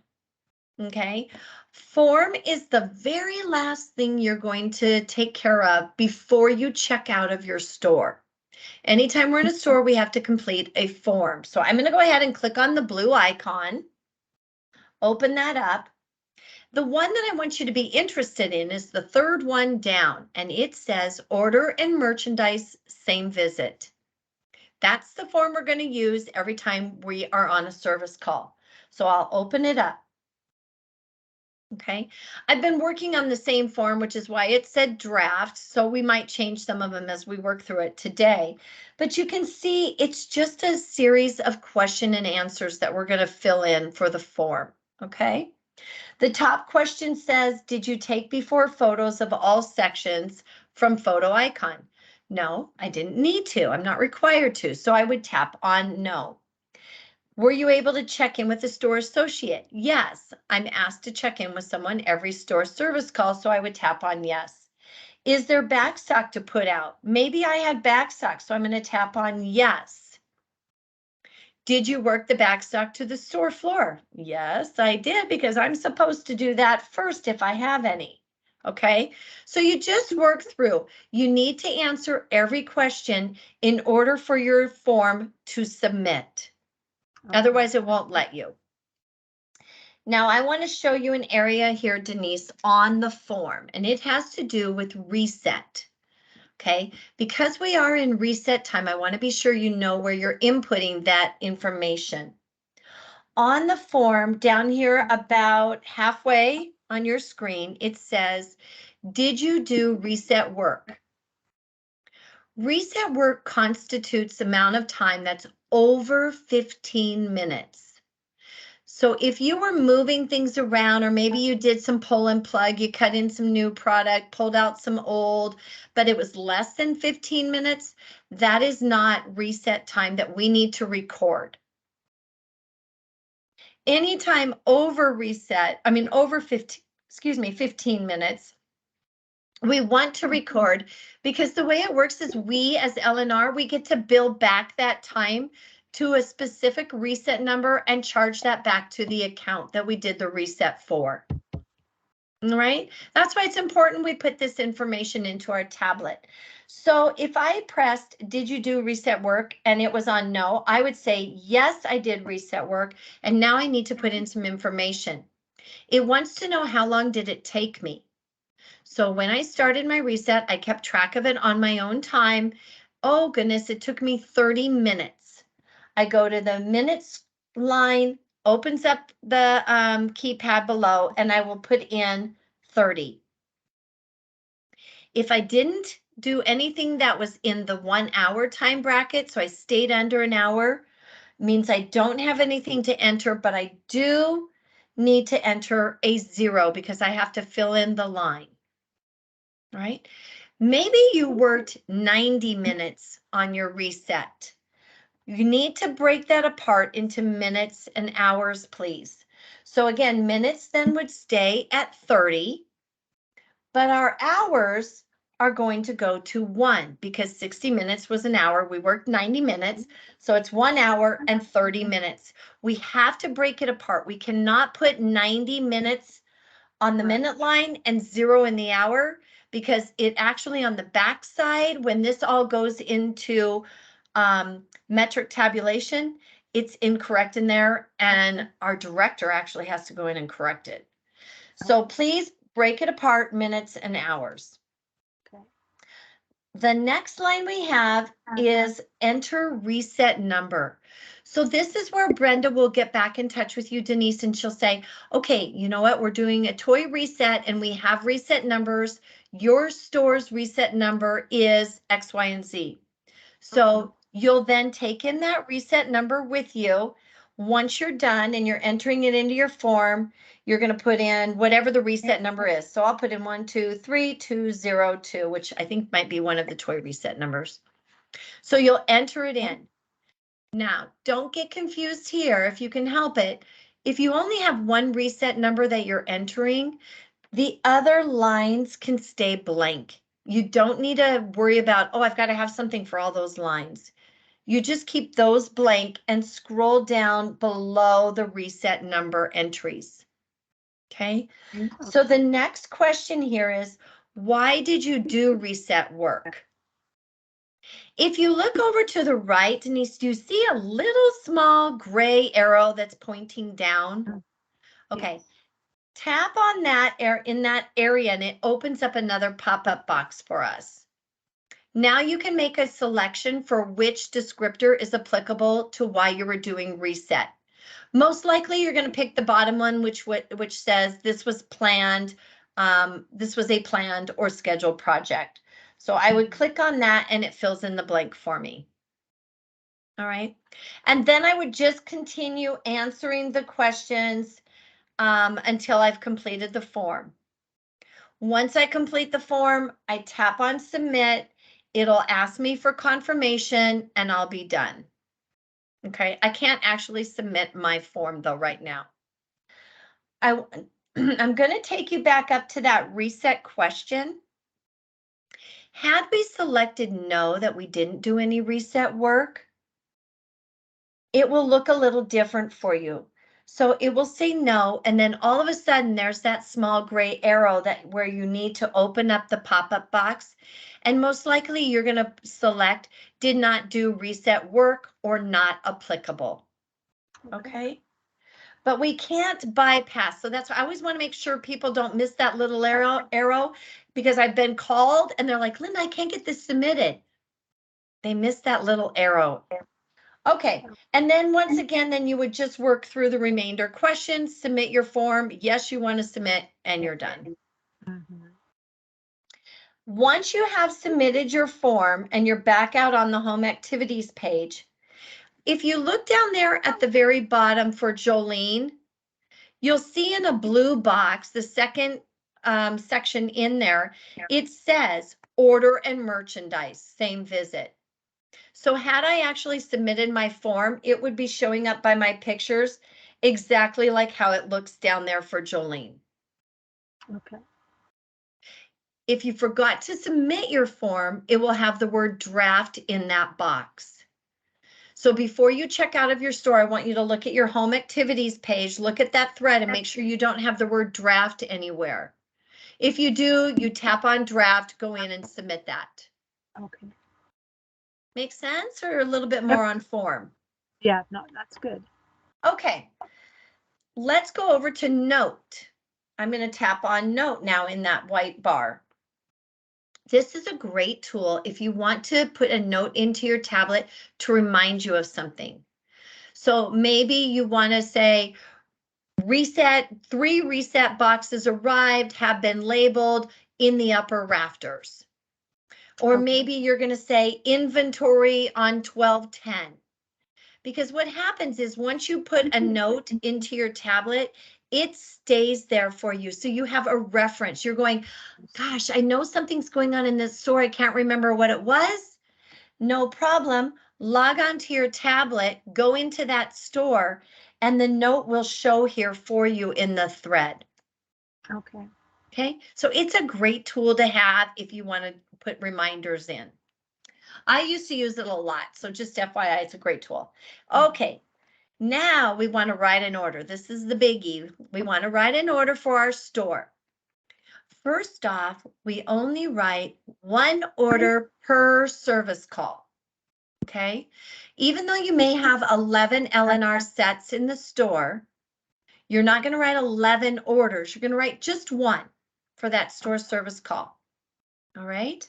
Okay, form is the very last thing you're going to take care of before you check out of your store. Anytime we're in a store, we have to complete a form. So I'm going to go ahead and click on the blue icon, open that up. The one that I want you to be interested in is the third one down, and it says order and merchandise, same visit. That's the form we're going to use every time we are on a service call. So I'll open it up. Okay, I've been working on the same form, which is why it said draft. So we might change some of them as we work through it today. But you can see it's just a series of question and answers that we're going to fill in for the form. Okay, the top question says, did you take before photos of all sections from photo icon? No, I didn't need to. I'm not required to. So I would tap on no. Were you able to check in with the store associate? Yes, I'm asked to check in with someone every store service call, so I would tap on yes. Is there backstock to put out? Maybe I had backstock, so I'm going to tap on yes. Did you work the backstock to the store floor? Yes, I did, because I'm supposed to do that first if I have any. Okay, so you just work through. You need to answer every question in order for your form to submit. Okay. Otherwise, it won't let you. Now, I want to show you an area here, Denise, on the form, and it has to do with reset. Okay, because we are in reset time, I want to be sure you know where you're inputting that information. On the form down here about halfway on your screen, it says, did you do reset work? Reset work constitutes the amount of time that's over 15 minutes. So if you were moving things around, or maybe you did some pull and plug, you cut in some new product, pulled out some old, but it was less than 15 minutes, that is not reset time that we need to record. Anytime over over 15 minutes, we want to record, because the way it works is we as LNR, we get to bill back that time to a specific reset number and charge that back to the account that we did the reset for. All right, that's why it's important we put this information into our tablet. So if I pressed, did you do reset work, and it was on no, I would say, yes, I did reset work, and now I need to put in some information. It wants to know how long did it take me. So when I started my reset, I kept track of it on my own time. Oh goodness, it took me 30 minutes. I go to the minutes line, opens up the keypad below, and I will put in 30. If I didn't do anything that was in the 1 hour time bracket, so I stayed under an hour, means I don't have anything to enter, but I do need to enter a 0 because I have to fill in the line. Right? Maybe you worked 90 minutes on your reset. You need to break that apart into minutes and hours, please. So again, minutes then would stay at 30, but our hours are going to go to 1, because 60 minutes was an hour. We worked 90 minutes, so it's 1 hour and 30 minutes. We have to break it apart. We cannot put 90 minutes on the minute line and 0 in the hour, because it actually on the back side, when this all goes into metric tabulation, it's incorrect in there, and our director actually has to go in and correct it. So please break it apart, minutes and hours. Okay. The next line we have is enter reset number. So this is where Brenda will get back in touch with you, Denise, and she'll say, okay, you know what, we're doing a toy reset and we have reset numbers. Your store's reset number is X, Y, and Z. So you'll then take in that reset number with you. Once you're done and you're entering it into your form, you're going to put in whatever the reset number is. So I'll put in 123202, which I think might be one of the toy reset numbers. So you'll enter it in. Now, don't get confused here if you can help it. If you only have one reset number that you're entering, the other lines can stay blank. You don't need to worry about, oh, I've got to have something for all those lines. You just keep those blank and scroll down below the reset number entries. Okay, so the next question here is, why did you do reset work? If you look over to the right, Denise, do you see a little small gray arrow that's pointing down? Okay, yes. Tap on that in that area and it opens up another pop-up box for us. Now you can make a selection for which descriptor is applicable to why you were doing reset. Most likely you're going to pick the bottom one, which says this was planned, this was a planned or scheduled project. So I would click on that and it fills in the blank for me. All right. And then I would just continue answering the questions until I've completed the form. Once I complete the form, I tap on submit. It'll ask me for confirmation and I'll be done. Okay, I can't actually submit my form though right now. I'm going to take you back up to that reset question. Had we selected no, that we didn't do any reset work, it will look a little different for you. So it will say no, and then all of a sudden there's that small gray arrow that where you need to open up the pop-up box. And most likely you're going to select did not do reset work or not applicable. Okay. But we can't bypass. So that's why I always want to make sure people don't miss that little arrow because I've been called and they're like, Linda, I can't get this submitted. They missed that little arrow. Okay, and then once again, then you would just work through the remainder questions, submit your form. Yes, you want to submit, and you're done. Once you have submitted your form and you're back out on the home activities page, if you look down there at the very bottom for Jolene, you'll see in a blue box, the second section in there, it says order and merchandise, same visit. So had I actually submitted my form, it would be showing up by my pictures exactly like how it looks down there for Jolene. Okay. If you forgot to submit your form, it will have the word draft in that box. So before you check out of your store, I want you to look at your home activities page, look at that thread and make sure you don't have the word draft anywhere. If you do, you tap on draft, go in and submit that. Okay. Make sense, or a little bit more on form? Yeah, no, that's good. Okay, let's go over to note. I'm going to tap on note now in that white bar. This is a great tool if you want to put a note into your tablet to remind you of something. So maybe you want to say reset, 3 reset boxes arrived, have been labeled in the upper rafters. Or Okay. maybe you're going to say inventory on 12/10. Because what happens is once you put a note into your tablet, it stays there for you. So you have a reference. You're going, gosh, I know something's going on in this store. I can't remember what it was. No problem. Log on to your tablet, go into that store, and the note will show here for you in the thread. Okay. Okay, so it's a great tool to have if you want to put reminders in. I used to use it a lot, so just FYI, it's a great tool. Okay, now we want to write an order. This is the biggie. We want to write an order for our store. First off, we only write 1 order per service call. Okay, even though you may have 11 LNR sets in the store, you're not going to write 11 orders. You're going to write just 1 for that store service call. All right.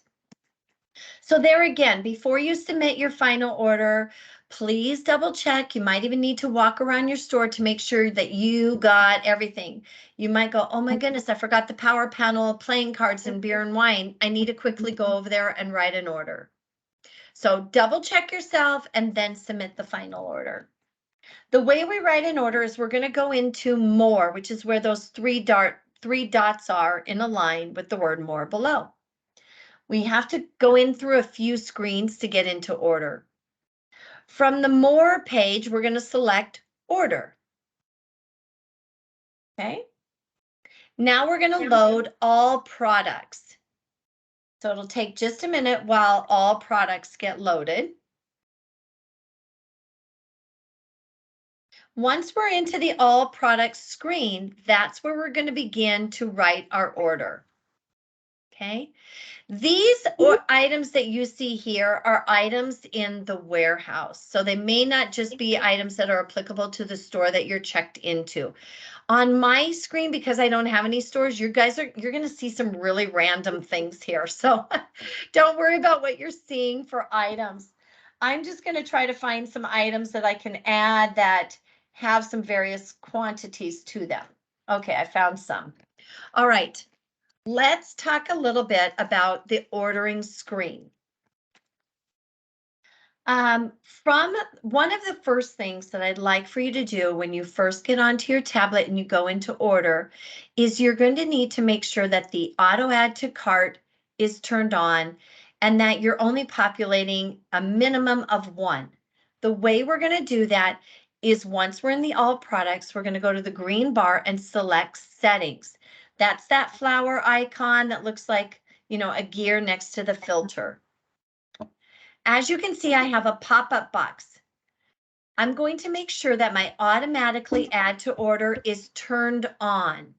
So there again, before you submit your final order, please double check. You might even need to walk around your store to make sure that you got everything. You might go, oh my goodness, I forgot the power panel, playing cards, and beer and wine. I need to quickly go over there and write an order. So double check yourself and then submit the final order. The way we write an order is we're going to go into more, which is where those 3 dots are in a line with the word more below. We have to go in through a few screens to get into order. From the more page, we're going to select order. Okay. Now we're going to load all products. So it'll take just a minute while all products get loaded. Once we're into the all products screen, that's where we're going to begin to write our order. Okay. These items that you see here are items in the warehouse. So they may not just be items that are applicable to the store that you're checked into. On my screen, because I don't have any stores, you're going to see some really random things here. So don't worry about what you're seeing for items. I'm just going to try to find some items that I can add that have some various quantities to them. Okay, I found some. All right. Let's talk a little bit about the ordering screen. From one of the first things that I'd like for you to do when you first get onto your tablet and you go into order is you're going to need to make sure that the auto add to cart is turned on and that you're only populating a minimum of 1. The way we're going to do that is once we're in the all products, we're going to go to the green bar and select settings. That's that flower icon that looks like, you know, a gear next to the filter. As you can see, I have a pop-up box. I'm going to make sure that my automatically add to order is turned on.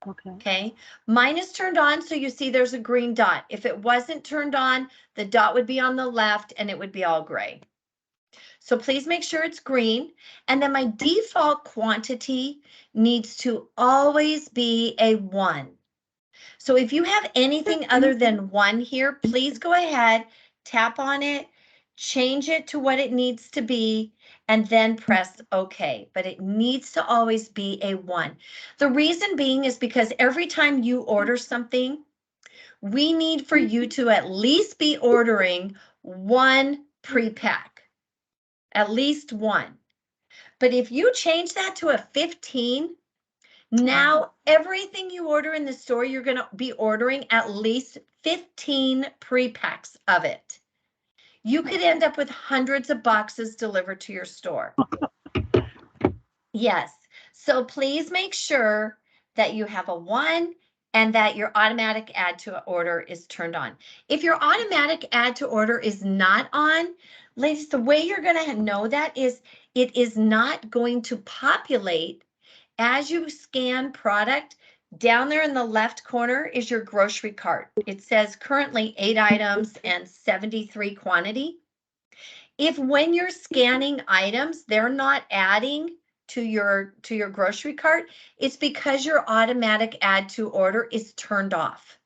Okay. Okay, mine is turned on, so you see there's a green dot. If it wasn't turned on, the dot would be on the left and it would be all gray. So please make sure it's green. And then my default quantity needs to always be a 1. So if you have anything other than 1 here, please go ahead, tap on it, change it to what it needs to be, and then press OK. But it needs to always be a 1. The reason being is because every time you order something, we need for you to at least be ordering 1 pre-pack, at least 1. But if you change that to a 15, now everything you order in the store, you're going to be ordering at least 15 pre-packs of it. You could end up with hundreds of boxes delivered to your store. Yes. So please make sure that you have a 1 and that your automatic add to order is turned on. If your automatic add to order is not on, ladies, the way you're going to know that is it is not going to populate as you scan product. Down there in the left corner is your grocery cart. It says currently 8 items and 73 quantity. If when you're scanning items, they're not adding to your grocery cart, it's because your automatic add to order is turned off.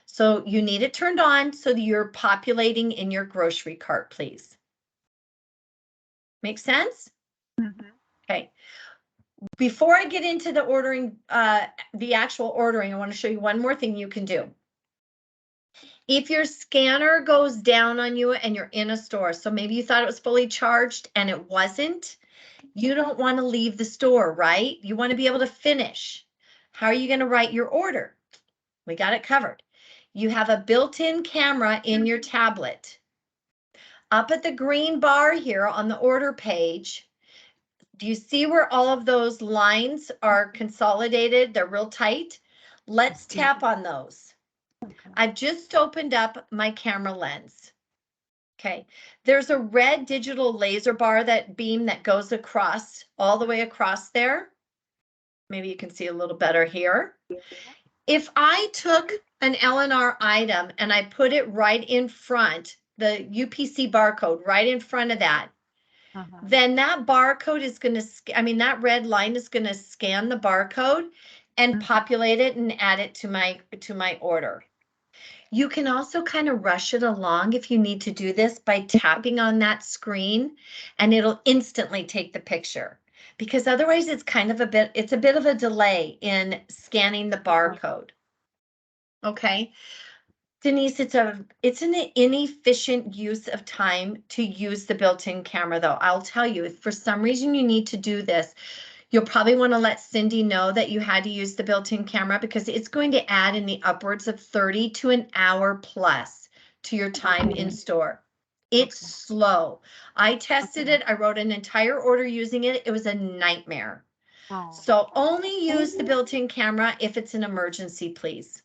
So you need it turned on so that you're populating in your grocery cart, please. Make sense? Mm-hmm. Okay. Before I get into the ordering, the actual ordering, I want to show you one more thing you can do. If your scanner goes down on you and you're in a store, so maybe you thought it was fully charged and it wasn't, you don't want to leave the store, right? You want to be able to finish. How are you going to write your order? We got it covered. You have a built-in camera in your tablet. Up at the green bar here on the order page, do you see where all of those lines are consolidated? They're real tight. Let's tap on those. Okay. I've just opened up my camera lens. Okay, there's a red digital laser bar, that beam that goes across, all the way across there. Maybe you can see a little better here. If I took an L&R item and I put it right in front, the UPC barcode right in front of that, then that barcode is going to, that red line is going to scan the barcode and populate it and add it to my order. You can also kind of rush it along if you need to do this by tapping on that screen, and it'll instantly take the picture, because otherwise it's a bit of a delay in scanning the barcode. Okay. Denise, it's an inefficient use of time to use the built-in camera, though. I'll tell you, if for some reason you need to do this, you'll probably want to let Cindy know that you had to use the built-in camera, because it's going to add in the upwards of 30 to an hour plus to your time in store. It's slow. I tested it. I wrote an entire order using it. It was a nightmare. So only use the built-in camera if it's an emergency, please.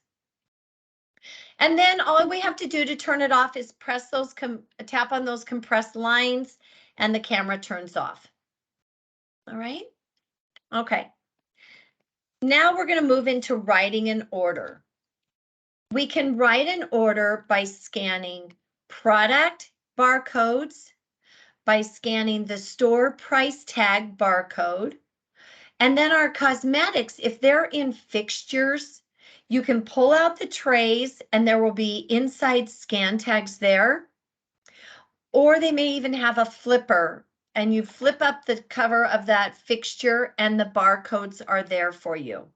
And then all we have to do to turn it off is press those, tap on those compressed lines, and the camera turns off. All right. Okay. Now we're going to move into writing an order. We can write an order by scanning product barcodes, by scanning the store price tag barcode, and then our cosmetics, if they're in fixtures, you can pull out the trays and there will be inside scan tags there, or they may even have a flipper, and you flip up the cover of that fixture and the barcodes are there for you.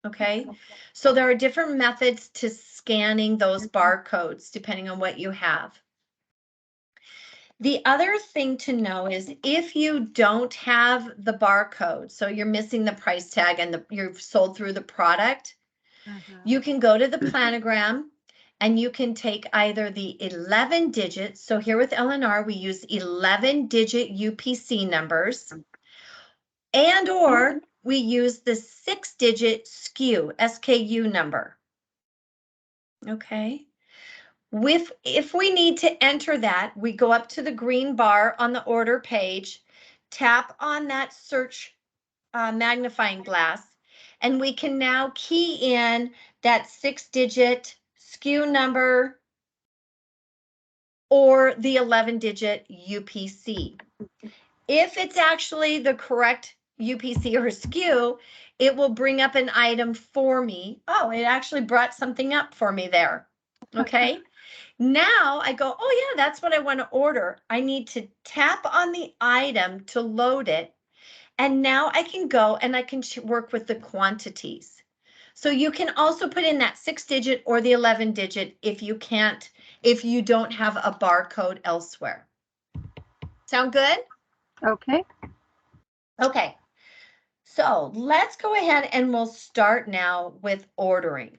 Okay, so there are different methods to scanning those barcodes depending on what you have. The other thing to know is if you don't have the barcode, so you're missing the price tag and you've sold through the product, you can go to the planogram and you can take either the 11 digits. So here with L&R, we use 11-digit UPC numbers, and or we use the 6-digit SKU number. Okay. If we need to enter that, we go up to the green bar on the order page, tap on that search magnifying glass, and we can now key in that 6-digit SKU number or the 11-digit UPC. If it's actually the correct UPC or SKU, it will bring up an item for me. Oh, it actually brought something up for me there. Okay. Now I go, oh yeah, that's what I want to order. I need to tap on the item to load it. And now I can go and I can work with the quantities. So you can also put in that 6-digit or the 11-digit if you don't have a barcode elsewhere. Sound good? Okay. Okay. So let's go ahead and we'll start now with ordering.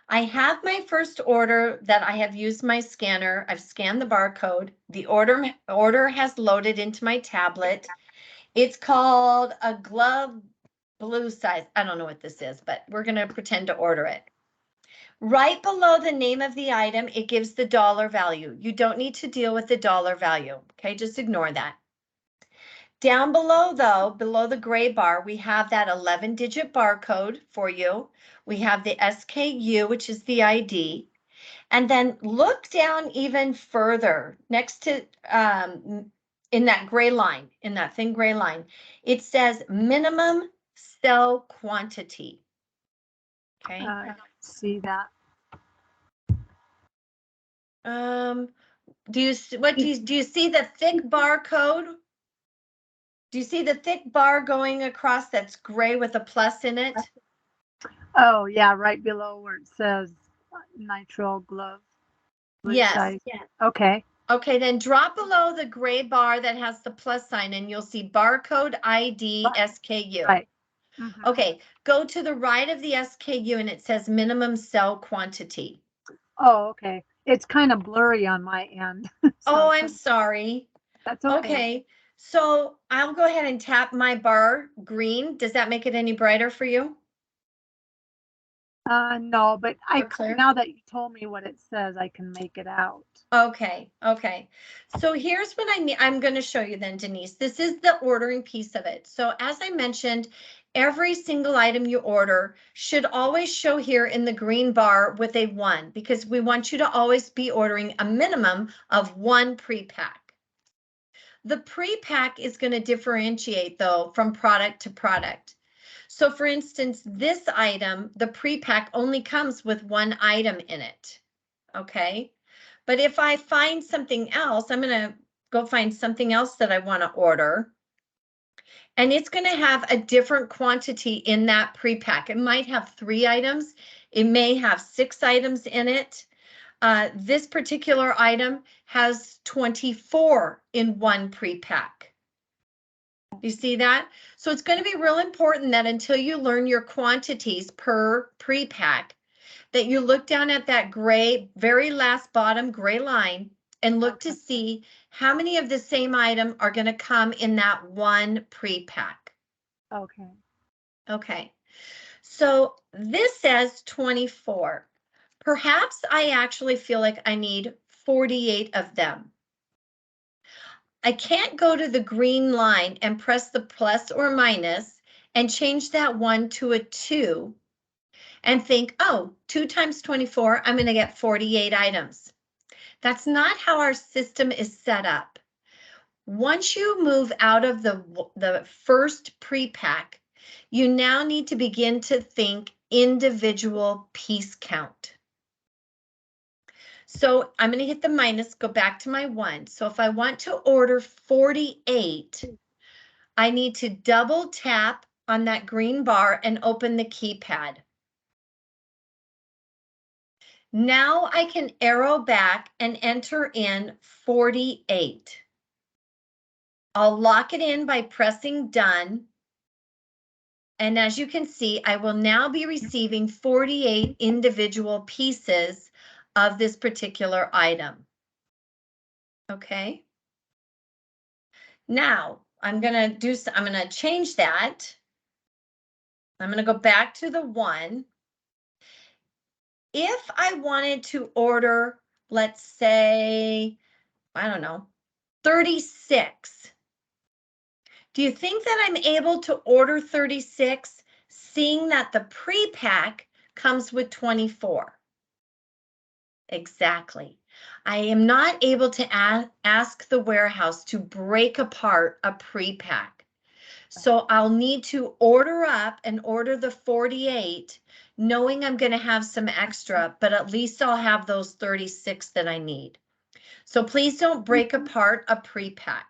I have my first order that I have used my scanner. I've scanned the barcode. The order has loaded into my tablet. It's called a glove blue size. I don't know what this is, but we're going to pretend to order it. Right below the name of the item, it gives the dollar value. You don't need to deal with the dollar value. Okay, just ignore that. Down below, though, below the gray bar, we have that 11-digit barcode for you. We have the SKU, which is the ID. And then look down even further next to, in that gray line, in that thin gray line, it says minimum sell quantity. Okay. I don't see that. Do you see the thick barcode? Do you see the thick bar going across that's gray with a plus in it? Oh, yeah, right below where it says nitrile glove. blue Yes. size. Yeah. Okay. Okay, then drop below the gray bar that has the plus sign and you'll see barcode ID SKU. Right. Mhm. Okay, go to the right of the SKU and it says minimum sell quantity. Oh, okay. It's kind of blurry on my end. Oh, I'm sorry. That's okay. Okay, so I'll go ahead and tap my bar green. Does that make it any brighter for you? No, but Clear? now that you told me what it says, I can make it out. Okay, okay. So here's what I'm going to show you then, Denise. This is the ordering piece of it. So as I mentioned, every single item you order should always show here in the green bar with a 1, because we want you to always be ordering a minimum of 1 pre-pack. The pre-pack is going to differentiate, though, from product to product. So for instance, this item, the pre-pack only comes with 1 item in it. Okay. But if I find something else, I'm going to go find something else that I want to order. And it's going to have a different quantity in that pre-pack. It might have 3 items. It may have 6 items in it. This particular item has 24 in 1 pre-pack. You see that? So it's going to be real important that until you learn your quantities per pre-pack, that you look down at that gray, very last bottom gray line and look to see how many of the same item are going to come in that 1 pre-pack. Okay. Okay. So this says 24. Perhaps I actually feel like I need 48 of them. I can't go to the green line and press the plus or minus and change that 1 to a 2 and think, oh, 2 times 24, I'm going to get 48 items. That's not how our system is set up. Once you move out of the first pre-pack, you now need to begin to think individual piece count. So I'm going to hit the minus, go back to my 1. So if I want to order 48, I need to double tap on that green bar and open the keypad. Now I can arrow back and enter in 48. I'll lock it in by pressing done. And as you can see, I will now be receiving 48 individual pieces of this particular item. Okay. Now I'm going to change that. I'm going to go back to the 1. If I wanted to order, let's say, I don't know, 36. Do you think that I'm able to order 36, seeing that the pre-pack comes with 24? Exactly. I am not able to ask the warehouse to break apart a pre-pack. So I'll need to order up and order the 48, knowing I'm going to have some extra, but at least I'll have those 36 that I need. So please don't break apart a pre-pack.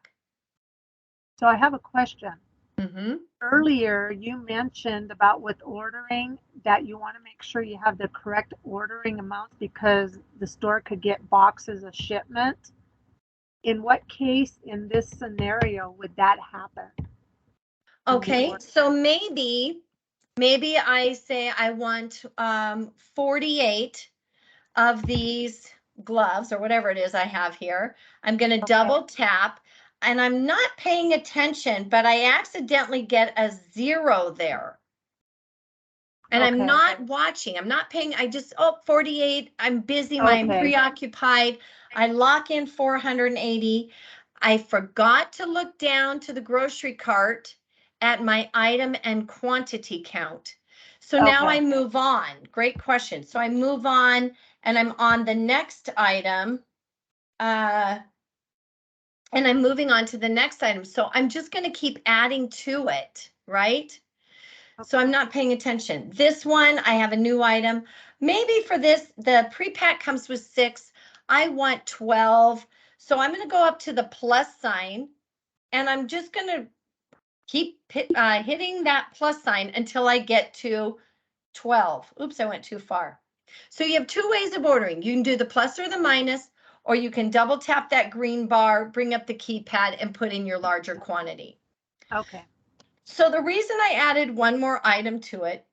So I have a question. Mm-hmm. Earlier, you mentioned about with ordering that you want to make sure you have the correct ordering amounts because the store could get boxes of shipment. In what case in this scenario would that happen? Okay, so maybe I say I want 48 of these gloves or whatever it is I have here. I'm going to double tap and I'm not paying attention, but I accidentally get a 0 there. And I'm not watching, I'm not paying, I just, 48, I'm busy, I'm preoccupied. I lock in 480. I forgot to look down to the grocery cart at my item and quantity count. So now I move on. Great question. So I move on and I'm on the next item. And I'm moving on to the next item. So I'm just going to keep adding to it, right? So I'm not paying attention. This one, I have a new item. Maybe for this, the pre-pack comes with 6. I want 12. So I'm going to go up to the plus sign and I'm just going to keep hitting that plus sign until I get to 12. Oops, I went too far. So you have 2 ways of ordering. You can do the plus or the minus, or you can double tap that green bar, bring up the keypad and put in your larger quantity. Okay. So the reason I added one more item to it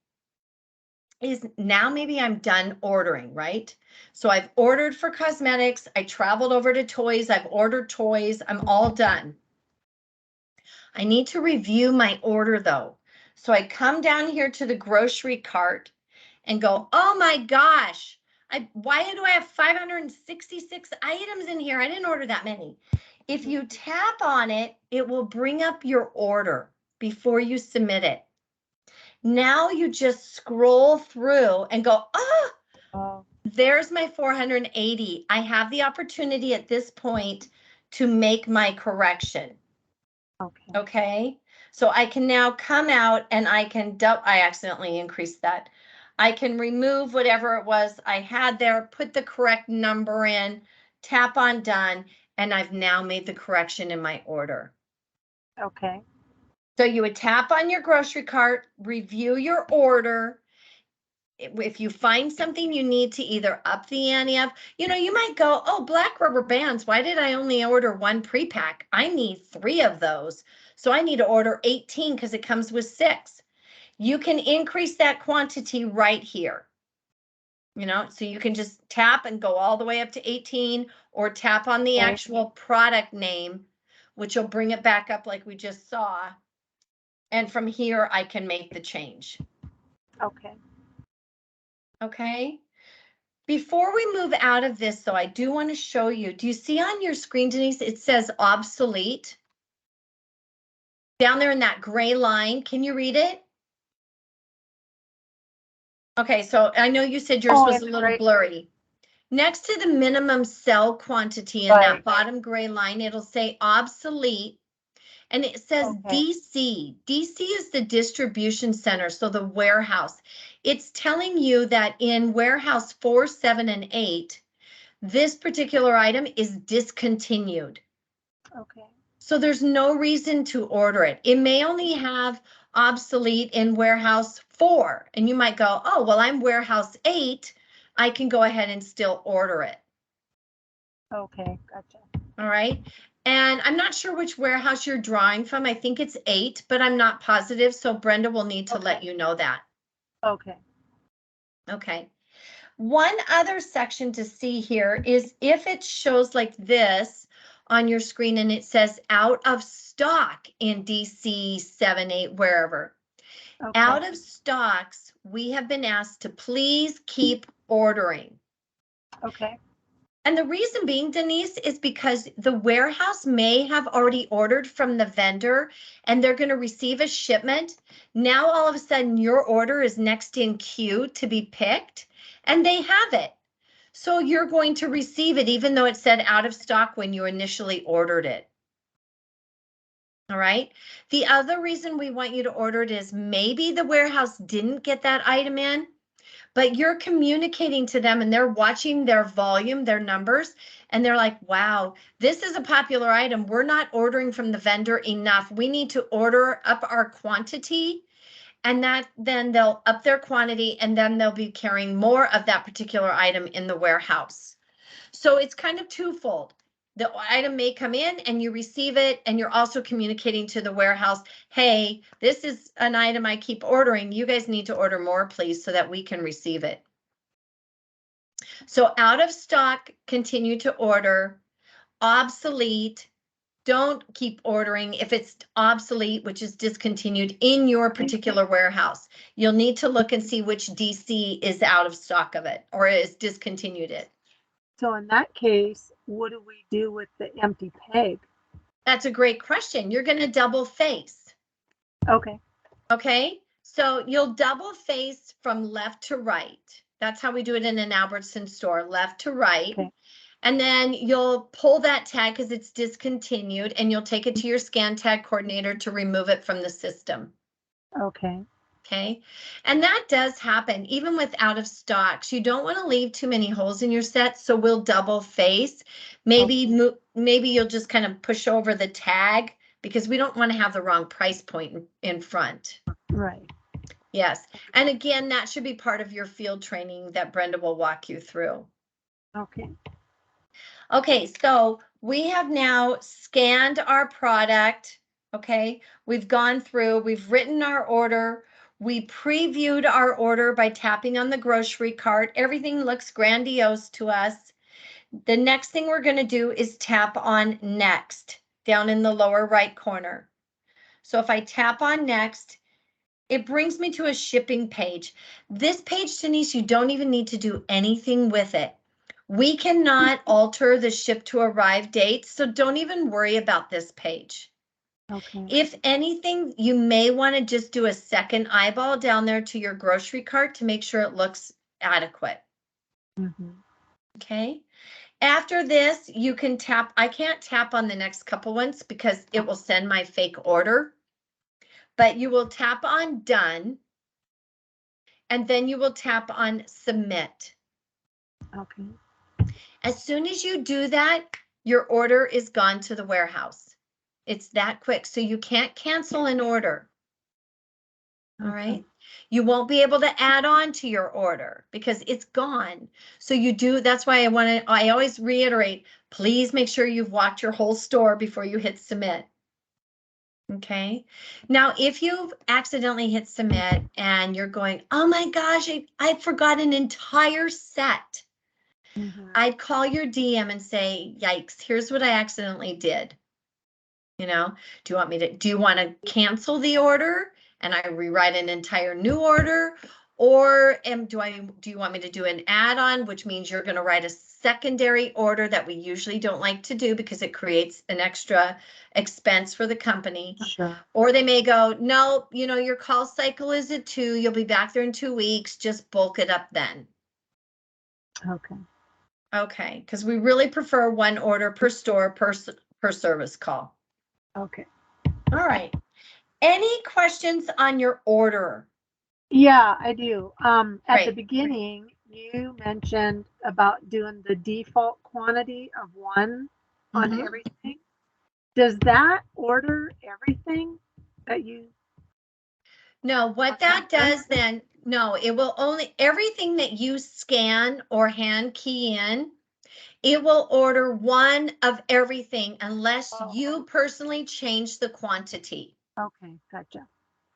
is now maybe I'm done ordering, right? So I've ordered for cosmetics. I traveled over to toys. I've ordered toys. I'm all done. I need to review my order though. So I come down here to the grocery cart and go, oh my gosh, why do I have 566 items in here? I didn't order that many. If you tap on it, it will bring up your order before you submit it. Now you just scroll through and go, there's my 480. I have the opportunity at this point to make my correction. Okay. So I can now come out and I can, I accidentally increased that. I can remove whatever it was I had there, put the correct number in, tap on done, and I've now made the correction in my order. Okay. So you would tap on your grocery cart, review your order. If you find something you need to either up the ante of, you might go, oh, black rubber bands. Why did I only order 1 pre-pack? I need 3 of those. So I need to order 18 because it comes with 6. You can increase that quantity right here. So you can just tap and go all the way up to 18 or tap on the actual product name, which will bring it back up like we just saw. And from here, I can make the change. Okay. Okay. Before we move out of this, though, I do want to show you. Do you see on your screen, Denise, it says obsolete? Down there in that gray line, can you read it? Okay, so I know you said yours was a little blurry. Next to the minimum cell quantity in that bottom gray line, it'll say obsolete. And it says DC. DC is the distribution center, so the warehouse. It's telling you that in warehouse 4, 7, and 8, this particular item is discontinued. Okay. So there's no reason to order it. It may only have obsolete in warehouse 4, and you might go, oh, well, I'm warehouse 8. I can go ahead and still order it. Okay, gotcha. All right. And I'm not sure which warehouse you're drawing from. I think it's 8, but I'm not positive. So Brenda will need to let Okay. you know that. Okay. Okay. One other section to see here is if it shows like this on your screen and it says out of stock in DC 7, 8, wherever. Okay. Out of stocks, we have been asked to please keep ordering. Okay. And the reason being, Denise, is because the warehouse may have already ordered from the vendor and they're going to receive a shipment. Now, all of a sudden, your order is next in queue to be picked and they have it. So you're going to receive it even though it said out of stock when you initially ordered it. All right. The other reason we want you to order it is maybe the warehouse didn't get that item in, but you're communicating to them and they're watching their volume, their numbers, and they're like, wow, this is a popular item. We're not ordering from the vendor enough. We need to order up our quantity, and that then they'll up their quantity and then they'll be carrying more of that particular item in the warehouse. So it's kind of twofold. The item may come in and you receive it, and you're also communicating to the warehouse, hey, this is an item I keep ordering. You guys need to order more, please, so that we can receive it. So out of stock, continue to order. Obsolete, don't keep ordering if it's obsolete, which is discontinued in your particular warehouse. You'll need to look and see which DC is out of stock of it or is discontinued it. So in that case, what do we do with the empty peg? That's a great question. You're going to double face. Okay. Okay. So you'll double face from left to right. That's how we do it in an Albertson store, left to right. Okay. And then you'll pull that tag because it's discontinued and you'll take it to your scan tag coordinator to remove it from the system. Okay. Okay. And that does happen even with out of stocks. You don't want to leave too many holes in your set. So we'll double face. Maybe, maybe you'll just kind of push over the tag because we don't want to have the wrong price point in front. Right. Yes. And again, that should be part of your field training that Brenda will walk you through. Okay. Okay, so we have now scanned our product. Okay, we've gone through, we've written our order. We previewed our order by tapping on the grocery cart. Everything looks grandiose to us. The next thing we're going to do is tap on next down in the lower right corner. So if I tap on next, it brings me to a shipping page. This page, Denise, you don't even need to do anything with it. We cannot alter the ship to arrive date, so don't even worry about this page. Okay. If anything, you may want to just do a second eyeball down there to your grocery cart to make sure it looks adequate. Mm-hmm. Okay. After this, you can tap. I can't tap on the next couple ones because it will send my fake order, but you will tap on done, and then you will tap on submit. Okay. As soon as you do that, your order is gone to the warehouse. It's that quick, so you can't cancel an order. All right. You won't be able to add on to your order because it's gone. So you do, that's why I always reiterate, please make sure you've walked your whole store before you hit submit. Okay. Now, if you've accidentally hit submit and you're going, oh my gosh, I forgot an entire set. Mm-hmm. I'd call your DM and say, yikes, here's what I accidentally did. You know, do you want to cancel the order and I rewrite an entire new order? Or do you want me to do an add-on, which means you're going to write a secondary order that we usually don't like to do because it creates an extra expense for the company. Sure. Or they may go, no, you know, your call cycle is at 2, you'll be back there in 2 weeks, just bulk it up then. Okay. Okay, because we really prefer one order per store per service call. Okay. All right. Any questions on your order? Yeah, I do. At the Great. beginning, you mentioned about doing the default quantity of 1 on Mhm. everything. Does that order everything that you? No, what that does then, no, it will only, everything that you scan or hand key in, It will order one of everything unless Oh. you personally change the quantity. Okay, gotcha.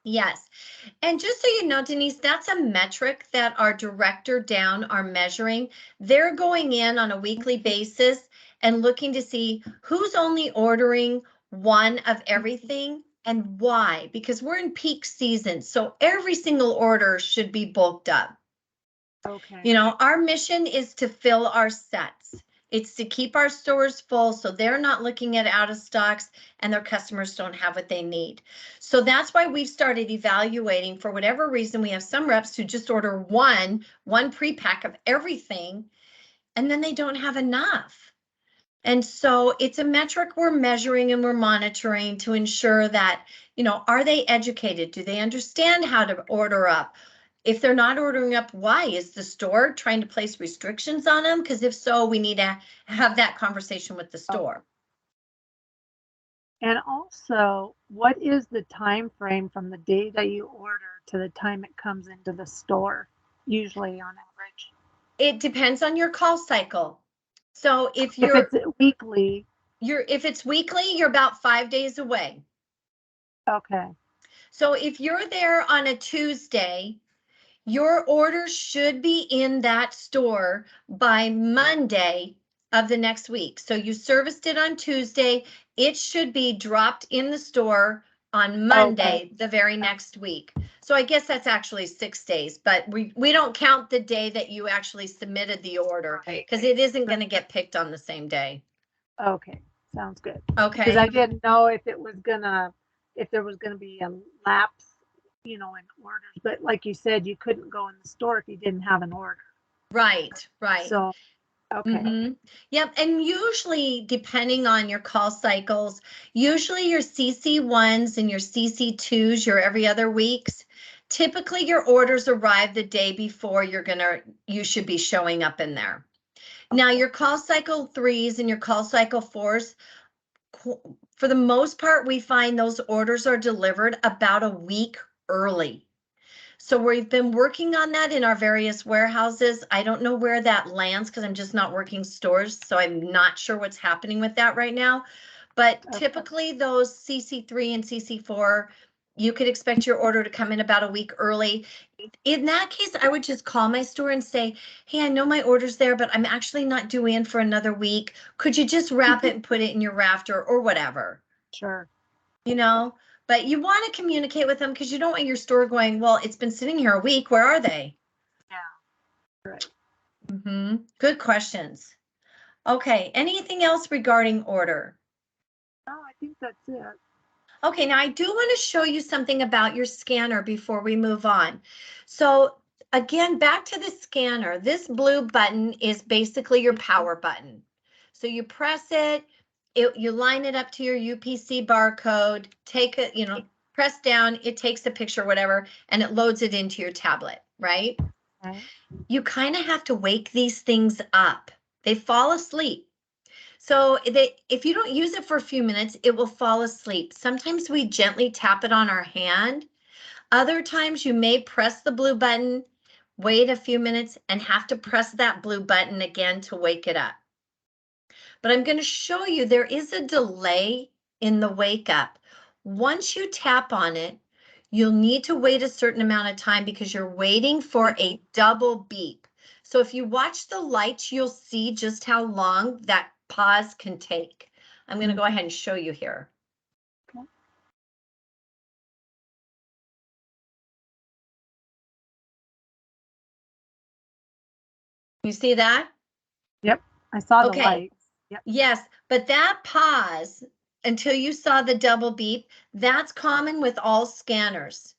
Yes. And just so you know, Denise, that's a metric that our director down are measuring. They're going in on a weekly basis and looking to see who's only ordering one of everything and why, because we're in peak season. So every single order should be bulked up. Okay. You know, our mission is to fill our sets. It's to keep our stores full so they're not looking at out of stocks and their customers don't have what they need. So that's why we've started evaluating. For whatever reason, we have some reps who just order one pre-pack of everything, and then they don't have enough. And so it's a metric we're measuring and we're monitoring to ensure that, you know, are they educated? Do they understand how to order up? If they're not ordering up, why? Is the store trying to place restrictions on them? Because if so, we need to have that conversation with the store. And also, what is the time frame from the day that you order to the time it comes into the store, usually on average? It depends on your call cycle. So if it's weekly, if it's weekly, you're about 5 days away. okay. So if you're there on a Tuesday, your order should be in that store by Monday of the next week. So you serviced it on Tuesday, it should be dropped in the store on Monday, the very next week. So I guess that's actually 6 days, but we don't count the day that you actually submitted the order because it isn't going to get picked on the same day. Okay, sounds good. Okay. Because I didn't know if there was gonna be a lapse, you know, in orders. But like you said, you couldn't go in the store if you didn't have an order. Right, right. So, okay. Yep. And usually, depending on your call cycles, usually your CC1s and your CC2s, your every other weeks, typically your orders arrive the day before you should be showing up in there. Now, your call cycle 3s and your call cycle 4s, for the most part, we find those orders are delivered about a week early. So we've been working on that in our various warehouses. I don't know where that lands because I'm just not working stores, so I'm not sure what's happening with that right now. But typically those CC3 and CC4, you could expect your order to come in about a week early. In that case, I would just call my store and say, hey, I know my order's there, but I'm actually not due in for another week. Could you just wrap it and put it in your rafter or whatever? Sure. You know? But you want to communicate with them because you don't want your store going, well, it's been sitting here a week. Where are they? Yeah. Right. Good questions. Okay. Anything else regarding order? No, I think that's it. Okay. Now I do want to show you something about your scanner before we move on. So again, back to the scanner, this blue button is basically your power button. So you press it, you line it up to your UPC barcode, take it, you know, press down, it takes a picture, whatever, and it loads it into your tablet, right? Okay. You kind of have to wake these things up. They fall asleep. So if you don't use it for a few minutes, it will fall asleep. Sometimes we gently tap it on our hand. Other times you may press the blue button, wait a few minutes, and have to press that blue button again to wake it up. But I'm going to show you there is a delay in the wake up. Once you tap on it, you'll need to wait a certain amount of time because you're waiting for a double beep. So if you watch the lights, you'll see just how long that pause can take. I'm going to go ahead and show you here. Okay. You see that? Yep, I saw the Okay. lights. Yep. Yes, but that pause until you saw the double beep, that's common with all scanners.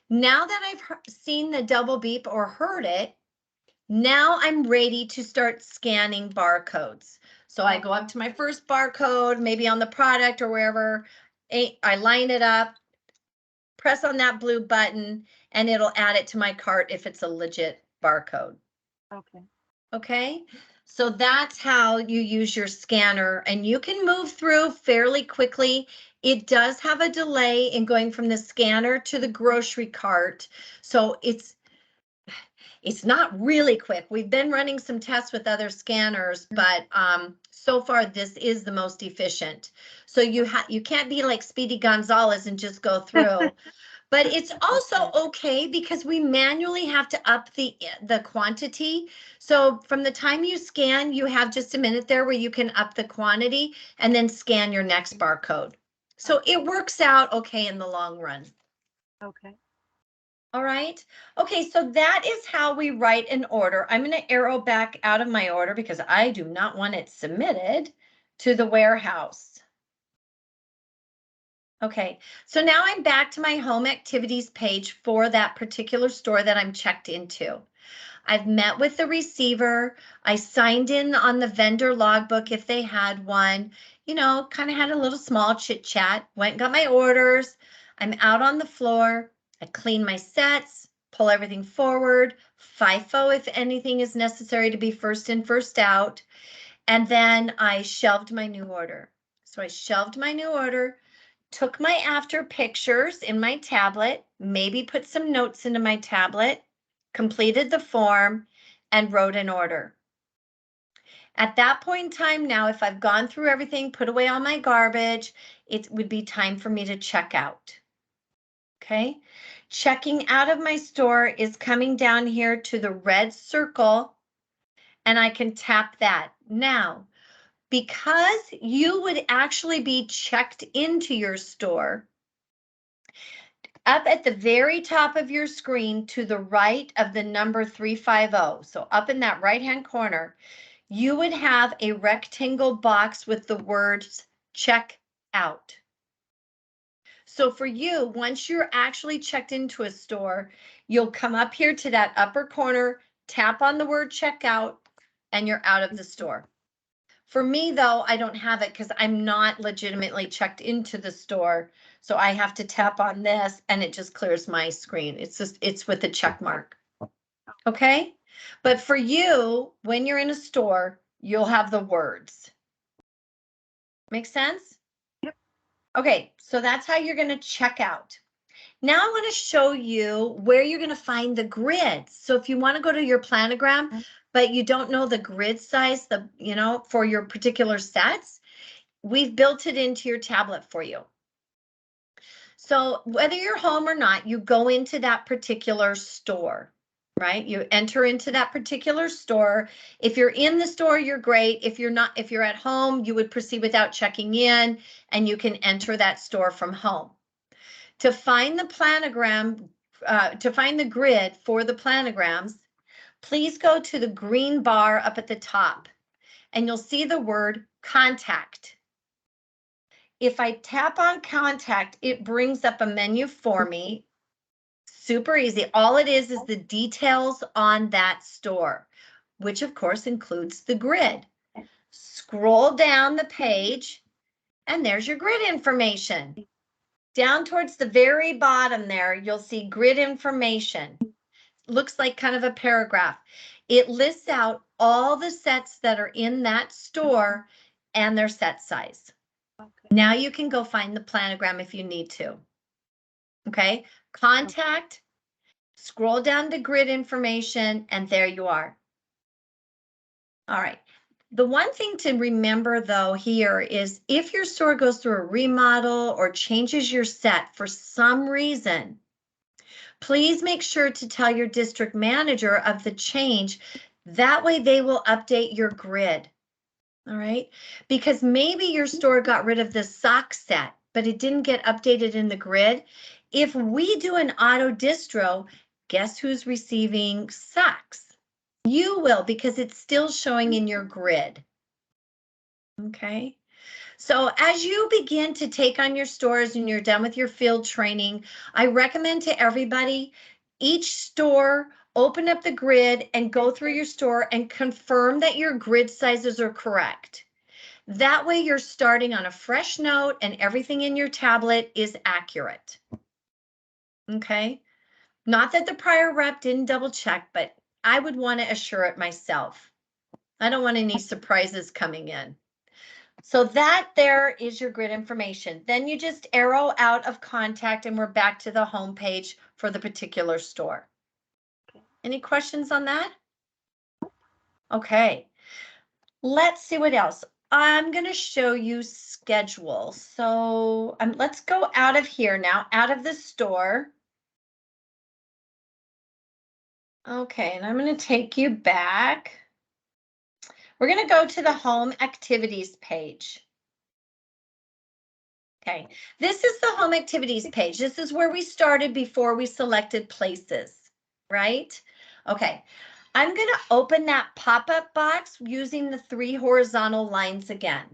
Now that I've seen the double beep or heard it, now I'm ready to start scanning barcodes. So I go up to my first barcode, maybe on the product or wherever, I line it up, press on that blue button, and it'll add it to my cart if it's a legit barcode. Okay. Okay, so that's how you use your scanner, and you can move through fairly quickly. It does have a delay in going from the scanner to the grocery cart. So It's not really quick. We've been running some tests with other scanners, but so far this is the most efficient. So you can't be like Speedy Gonzalez and just go through. But it's also okay because we manually have to up the quantity. So from the time you scan, you have just a minute there where you can up the quantity and then scan your next barcode. So it works out okay in the long run. Okay. All right. Okay, so that is how we write an order. I'm going to arrow back out of my order because I do not want it submitted to the warehouse. Okay, so now I'm back to my home activities page for that particular store that I'm checked into. I've met with the receiver. I signed in on the vendor logbook if they had one, you know, kind of had a little small chit chat, went and got my orders. I'm out on the floor. I clean my sets, pull everything forward, FIFO if anything is necessary to be first in, first out. And then I shelved my new order. So I shelved my new order, took my after pictures in my tablet, maybe put some notes into my tablet, completed the form, and wrote an order. At that point in time now, if I've gone through everything, put away all my garbage, it would be time for me to check out. Okay, checking out of my store is coming down here to the red circle, and I can tap that. Now, because you would actually be checked into your store, up at the very top of your screen to the right of the number 350, so up in that right-hand corner, you would have a rectangle box with the words check out. So for you, once you're actually checked into a store, you'll come up here to that upper corner, tap on the word checkout, and you're out of the store. For me, though, I don't have it because I'm not legitimately checked into the store. So I have to tap on this and it just clears my screen. It's with a check mark. Okay. But for you, when you're in a store, you'll have the words. Make sense? Yep. Okay. So that's how you're going to check out. Now I want to show you where you're going to find the grids. So if you want to go to your planogram, but you don't know the grid size, for your particular sets, we've built it into your tablet for you. So whether you're home or not, you go into that particular store, right? You enter into that particular store. If you're in the store, you're great. If you're at home, you would proceed without checking in and you can enter that store from home. To find the planogram, to find the grid for the planograms, please go to the green bar up at the top and you'll see the word contact. If I tap on contact, it brings up a menu for me. Super easy. All it is the details on that store, which of course includes the grid. Scroll down the page and there's your grid information. Down towards the very bottom there, you'll see grid information. Looks like kind of a paragraph. It lists out all the sets that are in that store and their set size. Okay. Now you can go find the planogram if you need to. Okay, contact, scroll down to grid information, and there you are. All right. The one thing to remember though here is if your store goes through a remodel or changes your set for some reason, please make sure to tell your district manager of the change. That way they will update your grid. All right, because maybe your store got rid of the sock set, but it didn't get updated in the grid. If we do an auto distro, guess who's receiving socks? You will, because it's still showing in your grid. Okay. So as you begin to take on your stores and you're done with your field training, I recommend to everybody, each store, open up the grid and go through your store and confirm that your grid sizes are correct. That way you're starting on a fresh note and everything in your tablet is accurate. Okay. Not that the prior rep didn't double check, but I would want to assure it myself. I don't want any surprises coming in. So that there is your grid information. Then you just arrow out of contact and we're back to the home page for the particular store. Any questions on that? Okay, let's see what else. I'm going to show you schedule. So let's go out of here now, out of the store. Okay, and I'm going to take you back. We're going to go to the home activities page. Okay, this is the home activities page. This is where we started before we selected places, right? Okay, I'm going to open that pop-up box using the 3 horizontal lines again.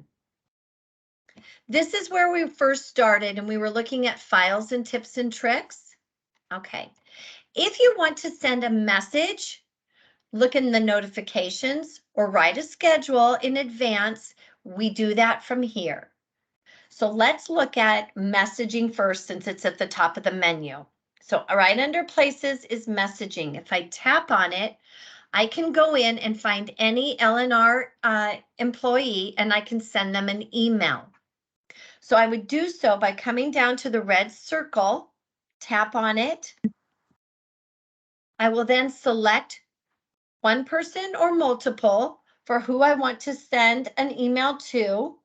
This is where we first started and we were looking at files and tips and tricks. Okay, if you want to send a message, look in the notifications or write a schedule in advance, we do that from here. So let's look at messaging first since it's at the top of the menu. So right under places is messaging. If I tap on it, I can go in and find any L&R employee and I can send them an email. So I would do so by coming down to the red circle, tap on it. I will then select one person or multiple for who I want to send an email to.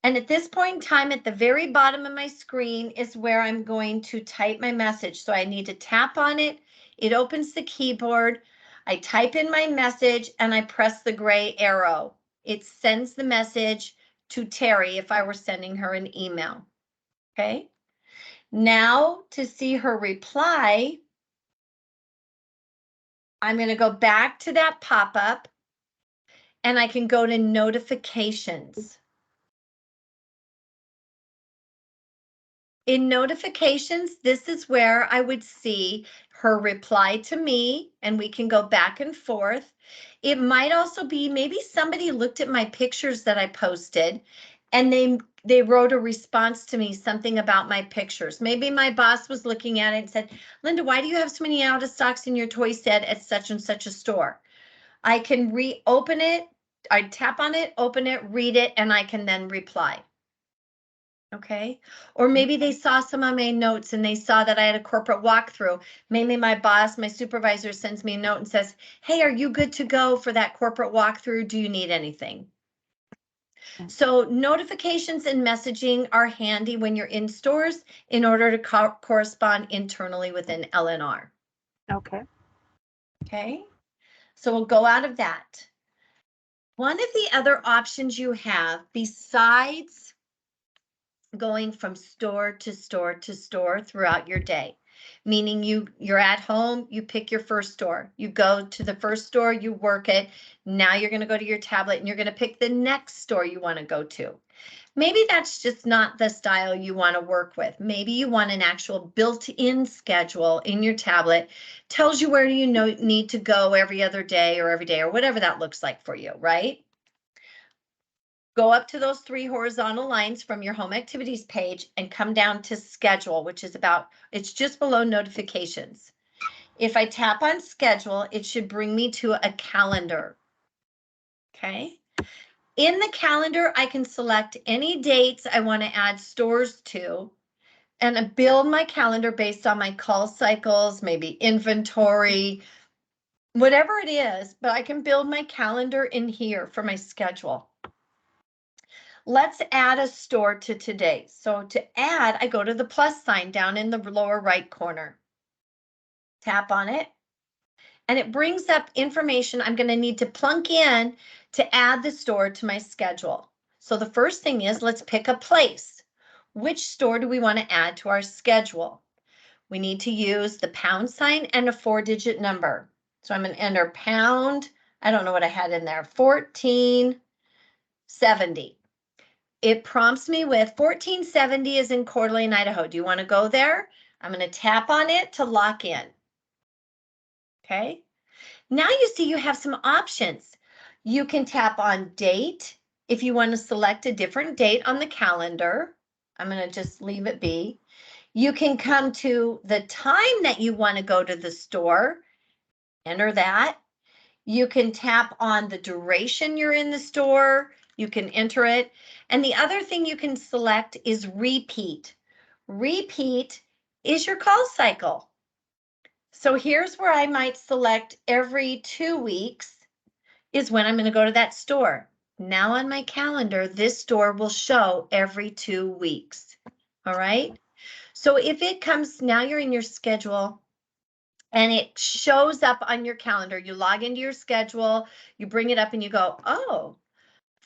And at this point in time, at the very bottom of my screen is where I'm going to type my message. So I need to tap on it. It opens the keyboard. I type in my message and I press the gray arrow. It sends the message to Terry if I were sending her an email. Okay. Now to see her reply, I'm going to go back to that pop-up and I can go to notifications. In notifications, this is where I would see her reply to me and we can go back and forth. It might also be maybe somebody looked at my pictures that I posted and they wrote a response to me, something about my pictures. Maybe my boss was looking at it and said, Linda, why do you have so many out of stocks in your toy set at such and such a store? I can reopen it. I tap on it, open it, read it, and I can then reply. Okay. Or maybe they saw some of my notes and they saw that I had a corporate walkthrough. Maybe my boss, my supervisor sends me a note and says, hey, are you good to go for that corporate walkthrough? Do you need anything? So notifications and messaging are handy when you're in stores in order to correspond internally within L&R. Okay. Okay. So we'll go out of that. One of the other options you have besides going from store to store to store throughout your day, meaning you're at home, you pick your first store, you go to the first store, you work it. Now you're going to go to your tablet and you're going to pick the next store you want to go to. Maybe that's just not the style you want to work with. Maybe you want an actual built-in schedule in your tablet, tells you where you need to go every other day or every day or whatever that looks like for you, right? Go up to those 3 horizontal lines from your home activities page and come down to schedule, which is it's just below notifications. If I tap on schedule, it should bring me to a calendar. Okay. In the calendar, I can select any dates I want to add stores to and build my calendar based on my call cycles, maybe inventory, whatever it is, but I can build my calendar in here for my schedule. Let's add a store to today. So to add, I go to the plus sign down in the lower right corner. Tap on it. And it brings up information I'm going to need to plunk in to add the store to my schedule. So the first thing is let's pick a place. Which store do we want to add to our schedule? We need to use the pound sign and a 4-digit number. So I'm going to enter pound. I don't know what I had in there. 1470. It prompts me with 1470 is in Coeur d'Alene, Idaho. Do you want to go there? I'm going to tap on it to lock in. Okay. Now you see you have some options. You can tap on date if you want to select a different date on the calendar. I'm going to just leave it be. You can come to the time that you want to go to the store. Enter that. You can tap on the duration you're in the store. You can enter it. And the other thing you can select is repeat. Repeat is your call cycle. So here's where I might select every 2 weeks is when I'm going to go to that store. Now on my calendar, this store will show every 2 weeks. All right. So if it comes, now you're in your schedule and it shows up on your calendar, you log into your schedule, you bring it up and you go, oh,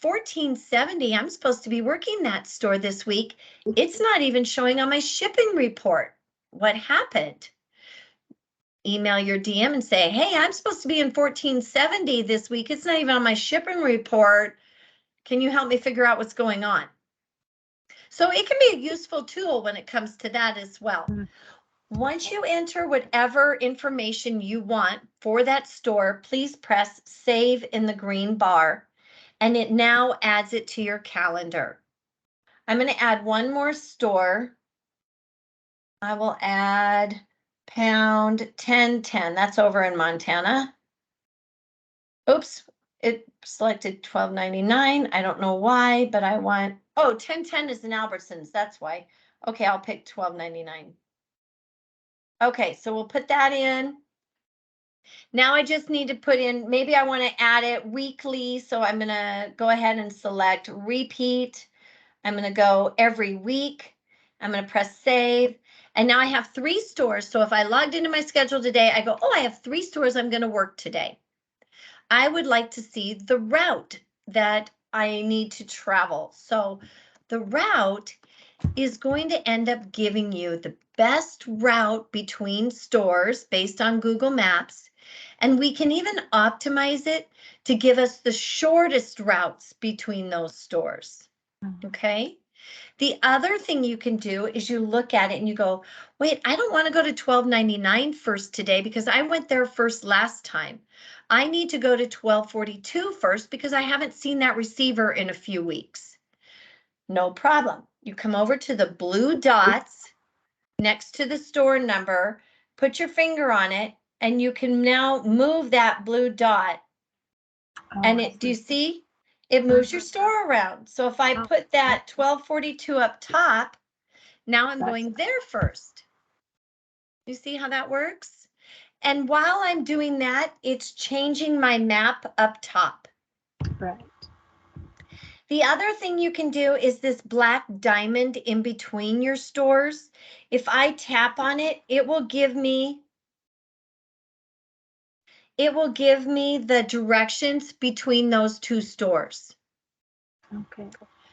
1470, I'm supposed to be working that store this week. It's not even showing on my shipping report. What happened? Email your DM and say, hey, I'm supposed to be in 1470 this week. It's not even on my shipping report. Can you help me figure out what's going on? So it can be a useful tool when it comes to that as well. Once you enter whatever information you want for that store, please press save in the green bar, and it now adds it to your calendar. I'm going to add one more store. I will add pound 1010. That's over in Montana. Oops, it selected $12.99. I don't know why, but I want, oh, 1010 is in Albertsons. That's why. Okay, I'll pick $12.99. Okay, so we'll put that in. Now I just need to put in, maybe I want to add it weekly. So I'm going to go ahead and select repeat. I'm going to go every week. I'm going to press save. And now I have 3 stores. So if I logged into my schedule today, I go, oh, I have 3 stores I'm going to work today. I would like to see the route that I need to travel. So the route is going to end up giving you the best route between stores based on Google Maps. And we can even optimize it to give us the shortest routes between those stores. Okay. The other thing you can do is you look at it and you go, wait, I don't want to go to $12.99 first today because I went there first last time. I need to go to $12.42 first because I haven't seen that receiver in a few weeks. No problem. You come over to the blue dots next to the store number, put your finger on it, and you can now move that blue dot. And it, do you see? It moves your store around. So if I put that 1242 up top, now I'm going there first. You see how that works? And while I'm doing that, it's changing my map up top. Right. The other thing you can do is this black diamond in between your stores. If I tap on it, it will give me the directions between those 2 stores. Okay.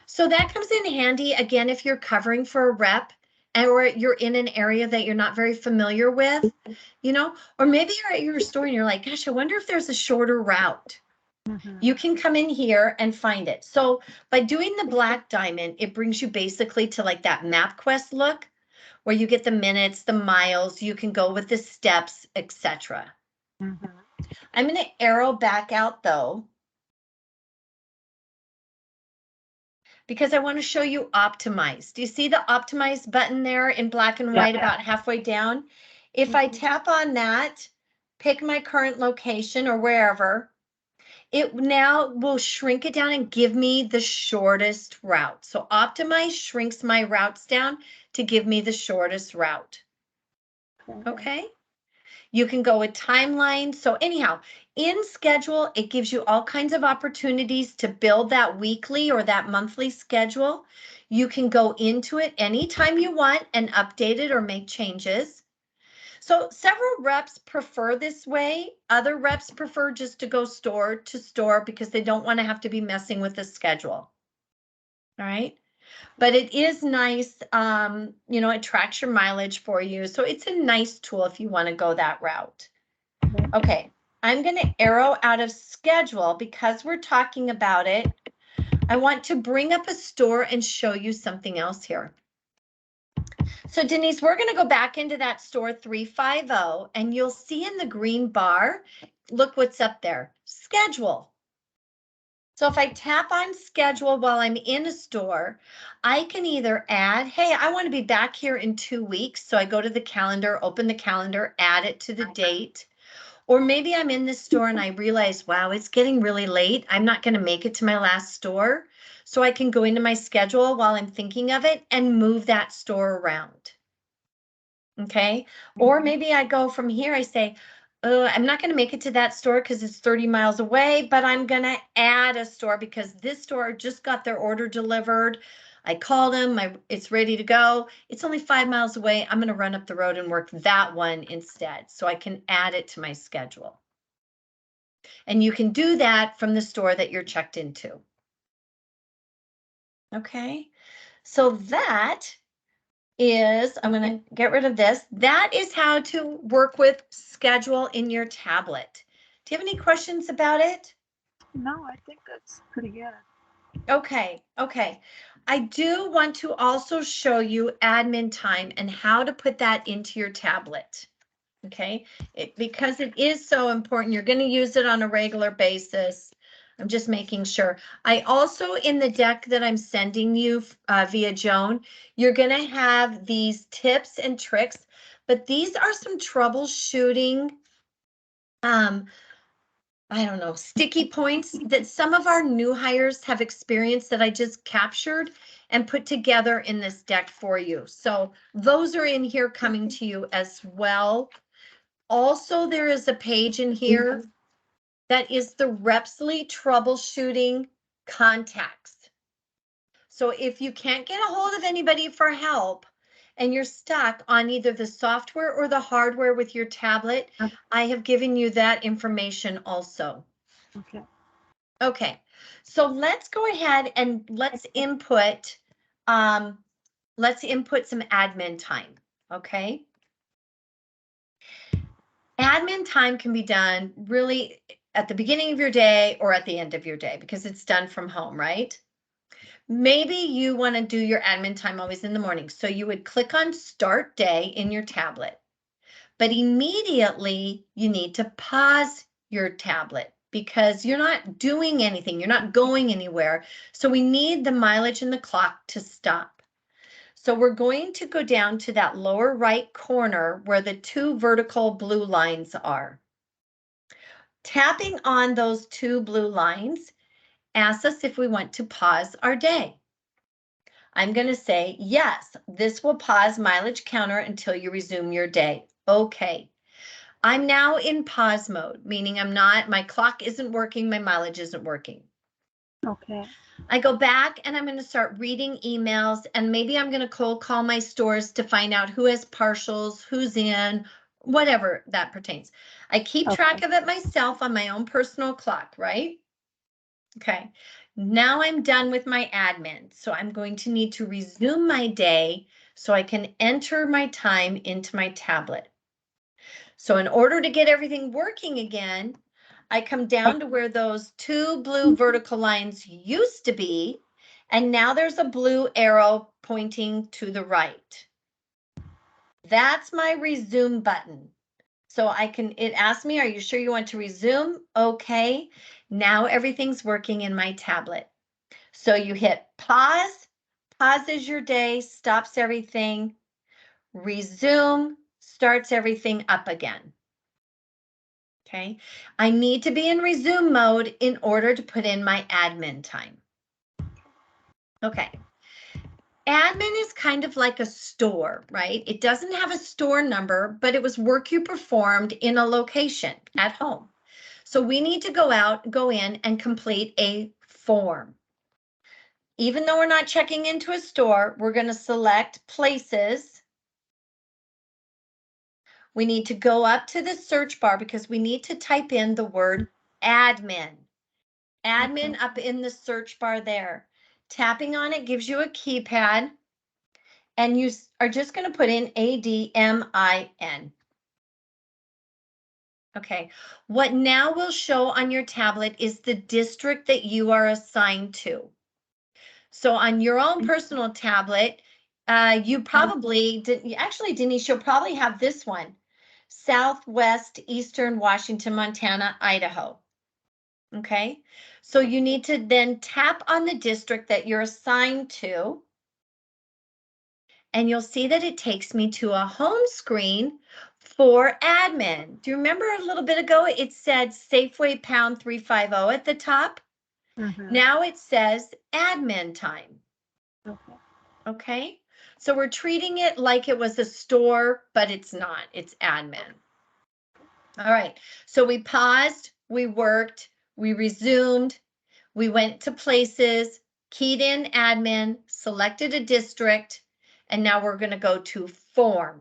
So that comes in handy, again, if you're covering for a rep or you're in an area that you're not very familiar with, you know, or maybe you're at your store and you're like, gosh, I wonder if there's a shorter route. You can come in here and find it. So by doing the black diamond, it brings you basically to like that MapQuest look where you get the minutes, the miles, you can go with the steps, etc. I'm going to arrow back out though, because I want to show you optimize. Do you see the optimize button there in black and white about halfway down? If I tap on that, pick my current location or wherever, it now will shrink it down and give me the shortest route. So optimize shrinks my routes down to give me the shortest route. Okay. You can go with timeline. So anyhow, in schedule, it gives you all kinds of opportunities to build that weekly or that monthly schedule. You can go into it anytime you want and update it or make changes. So several reps prefer this way. Other reps prefer just to go store to store because they don't want to have to be messing with the schedule. All right. But it is nice, you know, it tracks your mileage for you. So it's a nice tool if you want to go that route. Okay, I'm going to arrow out of schedule because we're talking about it. I want to bring up a store and show you something else here. So Denise, we're going to go back into that store 350 and you'll see in the green bar, look what's up there, schedule. So if I tap on schedule while I'm in a store, I can either add, hey, I want to be back here in 2 weeks. So I go to the calendar, open the calendar, add it to the date. Or maybe I'm in this store and I realize, wow, it's getting really late. I'm not going to make it to my last store. So I can go into my schedule while I'm thinking of it and move that store around. Okay. Or maybe I go from here, I say, I'm not going to make it to that store because it's 30 miles away, but I'm going to add a store because this store just got their order delivered. I called them, it's ready to go. It's only 5 miles away. I'm going to run up the road and work that one instead. So I can add it to my schedule. And you can do that from the store that you're checked into. Okay. So that is, I'm going to get rid of this. That is how to work with schedule in your tablet. Do you have any questions about it? No, I think that's pretty good. Okay, okay. I do want to also show you admin time and how to put that into your tablet. Okay, because it is so important. You're going to use it on a regular basis. I'm just making sure. I also, in the deck that I'm sending you via Joan, you're going to have these tips and tricks, but these are some troubleshooting, I don't know, sticky points that some of our new hires have experienced that I just captured and put together in this deck for you. So those are in here coming to you as well. Also, there is a page in here that is the Repsly troubleshooting contacts. So if you can't get a hold of anybody for help and you're stuck on either the software or the hardware with your tablet, I have given you that information also. Okay. Okay, so let's go ahead and let's input some admin time, okay? Admin time can be done really at the beginning of your day or at the end of your day because it's done from home, right? Maybe you want to do your admin time always in the morning. So you would click on Start Day in your tablet, but immediately you need to pause your tablet because you're not doing anything. You're not going anywhere. So we need the mileage and the clock to stop. So we're going to go down to that lower right corner where the two vertical blue lines are. Tapping on those two blue lines asks us if we want to pause our day. I'm going to say, yes, this will pause mileage counter until you resume your day. Okay. I'm now in pause mode, meaning my clock isn't working, my mileage isn't working. Okay. I go back and I'm going to start reading emails and maybe I'm going to cold call my stores to find out who has partials, who's in, whatever that pertains. I keep track of it myself on my own personal clock, right? Okay. Now I'm done with my admin. So I'm going to need to resume my day so I can enter my time into my tablet. So in order to get everything working again, I come down to where those two blue vertical lines used to be, and now there's a blue arrow pointing to the right. That's my resume button. So it asks me, are you sure you want to resume? Okay, now everything's working in my tablet. So you hit pause, pauses your day, stops everything, resume, starts everything up again. Okay, I need to be in resume mode in order to put in my admin time. Okay, admin is kind of like a store, right? It doesn't have a store number, but it was work you performed in a location at home. So we need to go in and complete a form. Even though we're not checking into a store, we're going to select places. We need to go up to the search bar because we need to type in the word admin. Admin up in the search bar there. Tapping on it gives you a keypad and you are just going to put in ADMIN. Okay, what now will show on your tablet is the district that you are assigned to. So on your own personal tablet, you probably actually, Denise, you'll probably have this one. Southwest, Eastern Washington, Montana, Idaho. Okay, so you need to then tap on the district that you're assigned to. And you'll see that it takes me to a home screen for admin. Do you remember a little bit ago, it said Safeway pound 350 at the top? Now it says admin time. Okay. Okay, So we're treating it like it was a store, but it's not. It's admin. All right. So we paused, we worked, we resumed, we went to places, keyed in admin, selected a district, and now we're going to go to form.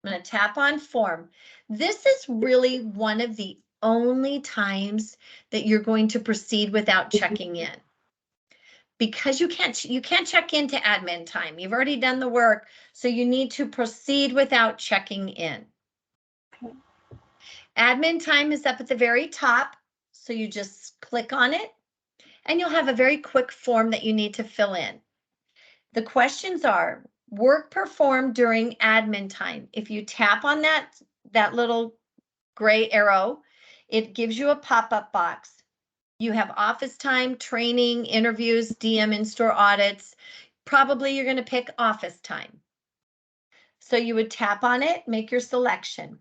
I'm going to tap on form. This is really one of the only times that you're going to proceed without checking in. Because you can't check into admin time. You've already done the work, so you need to proceed without checking in. Okay. Admin time is up at the very top, so you just click on it, and you'll have a very quick form that you need to fill in. The questions are, work performed during admin time. If you tap on that little gray arrow, it gives you a pop-up box. You have office time, training, interviews, DM in-store audits. Probably you're going to pick office time. So you would tap on it, make your selection.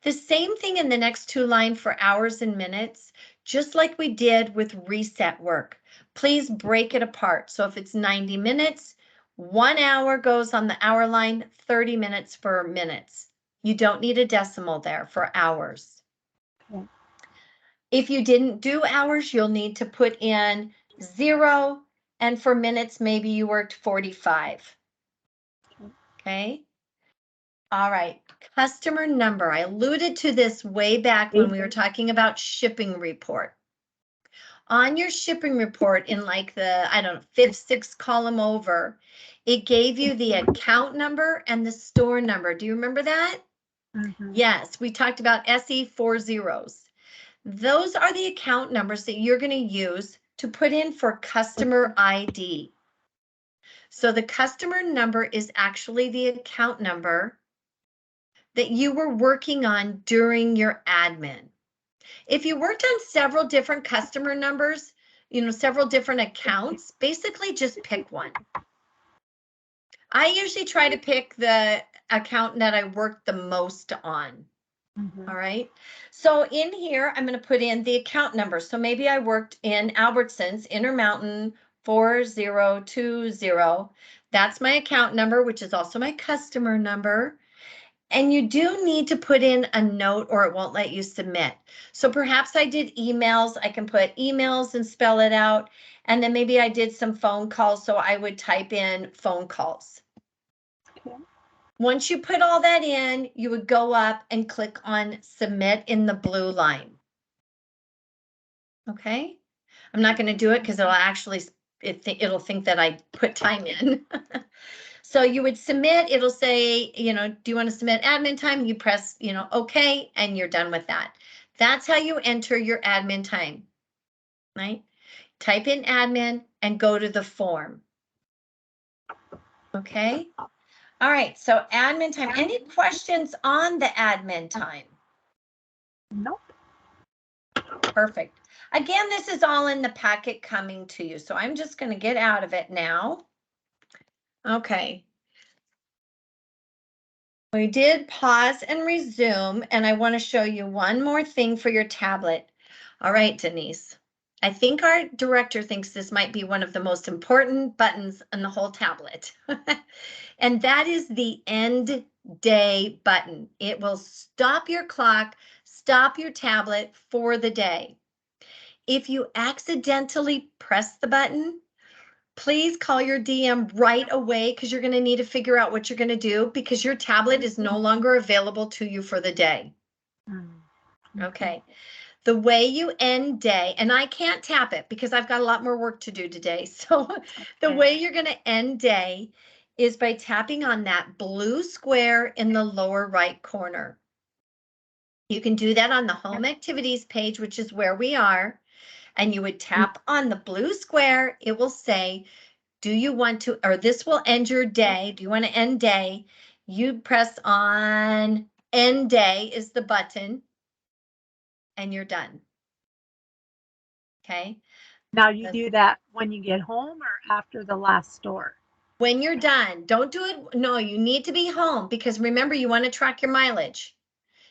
The same thing in the next two lines for hours and minutes, just like we did with reset work. Please break it apart. So if it's 90 minutes, 1 hour goes on the hour line, 30 minutes for minutes. You don't need a decimal there for hours. Okay. If you didn't do hours, you'll need to put in 0, and for minutes, maybe you worked 45. Okay. All right. Customer number. I alluded to this way back when we were talking about shipping report. On your shipping report in like the, I don't know, 5th, 6th column over, it gave you the account number and the store number. Do you remember that? Mm-hmm. Yes, we talked about SE 4 zeros. Those are the account numbers that you're going to use to put in for customer ID. So the customer number is actually the account number that you were working on during your admin. If you worked on several different customer numbers, several different accounts, basically just pick one. I usually try to pick the account that I worked the most on. Mm-hmm. All right. So in here, I'm going to put in the account number. So maybe I worked in Albertsons, Intermountain 4020. That's my account number, which is also my customer number. And you do need to put in a note or it won't let you submit. So perhaps I did emails. I can put emails and spell it out. And then maybe I did some phone calls. So I would type in phone calls. Okay. Once you put all that in, you would go up and click on submit in the blue line. Okay. I'm not going to do it because it'll actually, it'll think that I put time in. So you would submit, it'll say, do you want to submit admin time? You press, okay, and you're done with that. That's how you enter your admin time, right? Type in admin and go to the form. Okay. All right. So admin time. Any questions on the admin time? Nope. Perfect. Again, this is all in the packet coming to you. So I'm just going to get out of it now. Okay. We did pause and resume, and I want to show you one more thing for your tablet. All right, Denise. I think our director thinks this might be one of the most important buttons on the whole tablet. And that is the end day button. It will stop your clock, stop your tablet for the day. If you accidentally press the button, please call your DM right away because you're going to need to figure out what you're going to do because your tablet is no longer available to you for the day. Okay. The way you end day, and I can't tap it because I've got a lot more work to do today. So the way you're going to end day is by tapping on that blue square in the lower right corner. You can do that on the home activities page, which is where we are. And you would tap on the blue square. It will say, do you want to, or this will end your day. Do you want to end day? You press on end day is the button and you're done. Okay. Now you do that when you get home or after the last store? When you're done, don't do it. No, you need to be home because remember, you want to track your mileage.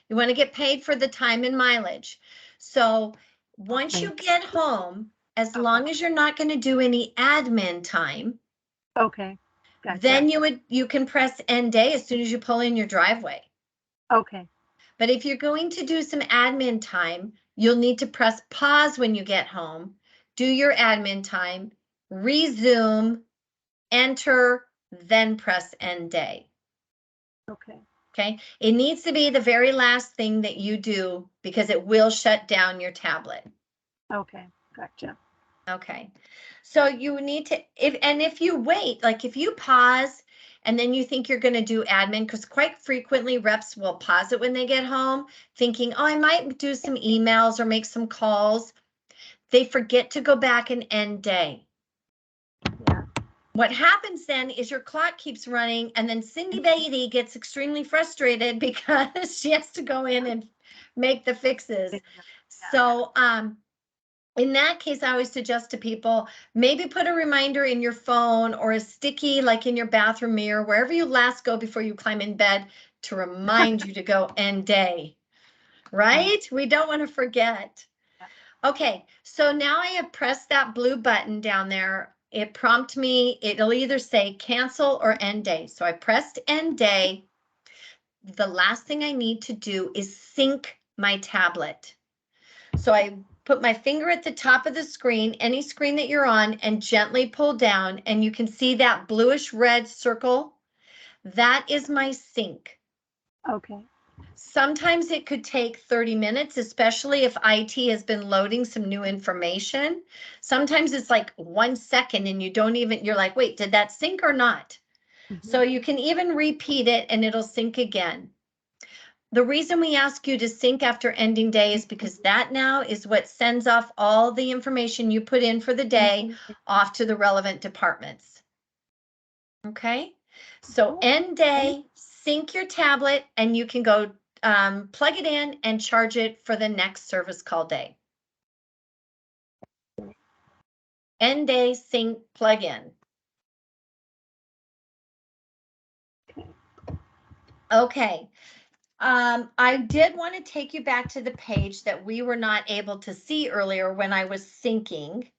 You want to get paid for the time and mileage. So once you get home, as long as you're not going to do any admin time, okay, Gotcha. Then you can press end day as soon as you pull in your driveway. Okay. But if you're going to do some admin time, you'll need to press pause when you get home, do your admin time, resume, enter, then press end day. Okay. Okay, it needs to be the very last thing that you do because it will shut down your tablet. Okay. Gotcha. Okay, so you need to, if you wait, like if you pause and then you think you're going to do admin, because quite frequently reps will pause it when they get home, thinking, oh, I might do some emails or make some calls. They forget to go back and end day. Yeah. What happens then is your clock keeps running, and then Cindy Beatty gets extremely frustrated because she has to go in and make the fixes. So, in that case, I always suggest to people, maybe put a reminder in your phone or a sticky, like in your bathroom mirror, wherever you last go before you climb in bed, to remind you to go end day, right? We don't want to forget. Okay, so now I have pressed that blue button down there. It prompts me, it'll either say cancel or end day. So I pressed end day. The last thing I need to do is sync my tablet. So I put my finger at the top of the screen, any screen that you're on, and gently pull down, and you can see that bluish red circle. That is my sync. Okay. Sometimes it could take 30 minutes, especially if IT has been loading some new information. Sometimes it's like 1 second and you don't even, you're like, wait, did that sync or not? So you can even repeat it and it'll sync again. The reason we ask you to sync after ending day is because that now is what sends off all the information you put in for the day off to the relevant departments. Okay, so end day, sync your tablet, and you can go plug it in and charge it for the next service call day. End day, sync, plug in. Okay. I did want to take you back to the page that we were not able to see earlier when I was syncing.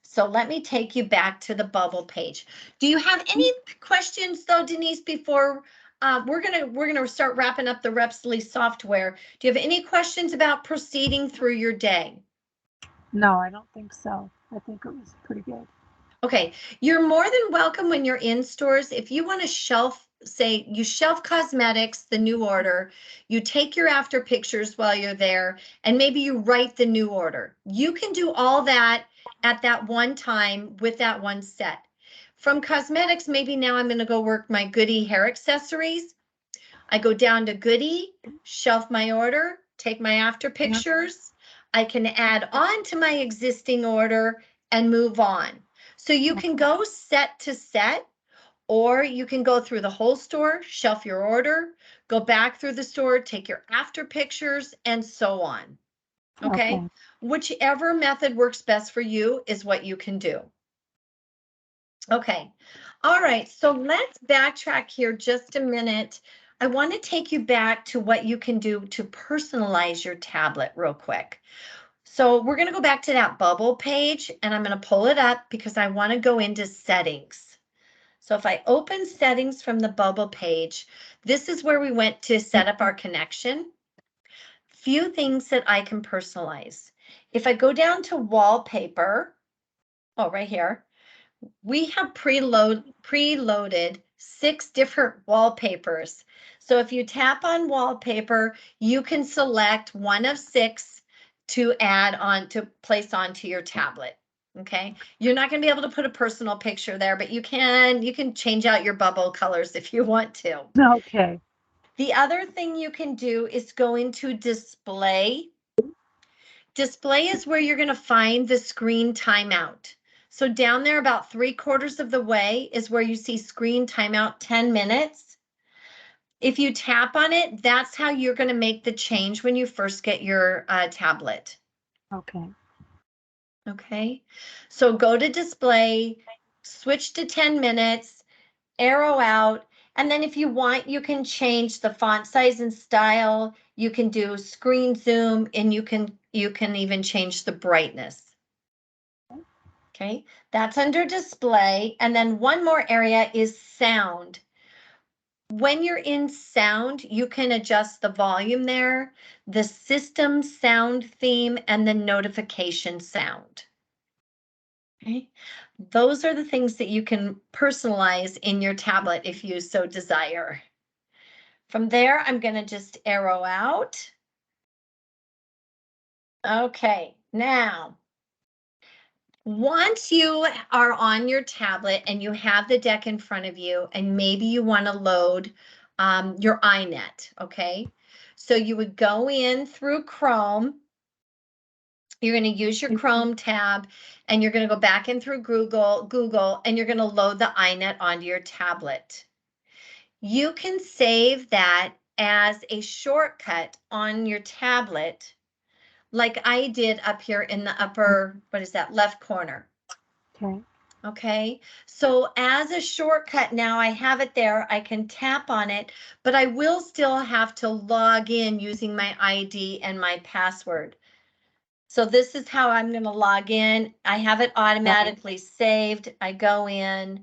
So let me take you back to the bubble page. Do you have any questions though, Denise, before we're gonna start wrapping up the Repsly software? Do you have any questions about proceeding through your day? No, I don't think so. I think it was pretty good. Okay, you're more than welcome when you're in stores. If you want to shelf, say you shelf cosmetics, the new order, you take your after pictures while you're there, and maybe you write the new order. You can do all that at that one time with that one set. From cosmetics, maybe now I'm going to go work my Goody hair accessories. I go down to Goody, shelf my order, take my after pictures. I can add on to my existing order and move on. So you can go set to set, or you can go through the whole store, shelf your order, go back through the store, take your after pictures, and so on. Okay? Whichever method works best for you is what you can do. Okay. All right. So let's backtrack here just a minute. I want to take you back to what you can do to personalize your tablet real quick. So we're going to go back to that bubble page and I'm going to pull it up because I want to go into settings. So if I open settings from the bubble page, this is where we went to set up our connection. Few things that I can personalize. If I go down to wallpaper, oh, right here, we have preloaded 6 different wallpapers. So if you tap on wallpaper, you can select one of 6 to add on to place onto your tablet. Okay, you're not going to be able to put a personal picture there, but you can change out your bubble colors if you want to. Okay. The other thing you can do is go into display. Display is where you're going to find the screen timeout. So down there about 3/4 of the way is where you see screen timeout 10 minutes. If you tap on it, that's how you're going to make the change when you first get your tablet. Okay. Okay, so go to display, switch to 10 minutes, arrow out, and then if you want, you can change the font size and style. You can do screen zoom, and you can even change the brightness. Okay, that's under display. And then one more area is sound. When you're in sound, you can adjust the volume there, the system sound theme, and the notification sound. Okay, those are the things that you can personalize in your tablet if you so desire. From there, I'm going to just arrow out. Okay, now, once you are on your tablet and you have the deck in front of you, and maybe you want to load your iNet, okay? So you would go in through Chrome. You're going to use your Chrome tab, and you're going to go back in through Google, and you're going to load the iNet onto your tablet. You can save that as a shortcut on your tablet, like I did up here in the upper, what is that, left corner. Okay. Okay, so as a shortcut now, I have it there. I can tap on it, but I will still have to log in using my ID and my password. So this is how I'm going to log in. I have it automatically saved. I go in.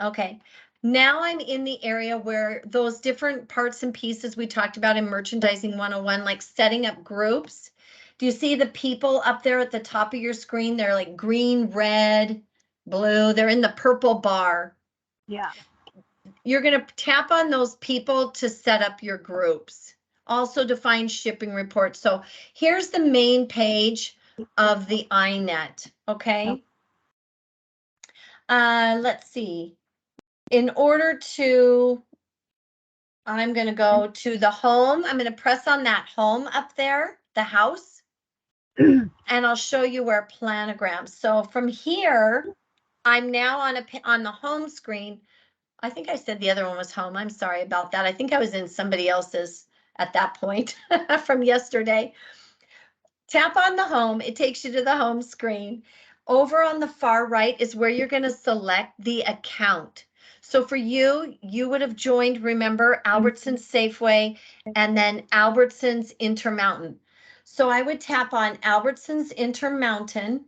Okay, now I'm in the area where those different parts and pieces we talked about in Merchandising 101, like setting up groups. Do you see the people up there at the top of your screen? They're like green, red, blue. They're in the purple bar. Yeah. You're going to tap on those people to set up your groups. Also define shipping reports. So here's the main page of the iNet. Okay. Let's see. In order to, I'm going to go to the home. I'm going to press on that home up there, the house, and I'll show you where planograms. So from here, I'm now on the home screen. I think I said the other one was home. I'm sorry about that. I think I was in somebody else's at that point from yesterday. Tap on the home. It takes you to the home screen. Over on the far right is where you're going to select the account. So for you, you would have joined, remember, Albertsons Safeway and then Albertsons Intermountain. So I would tap on Albertsons Intermountain.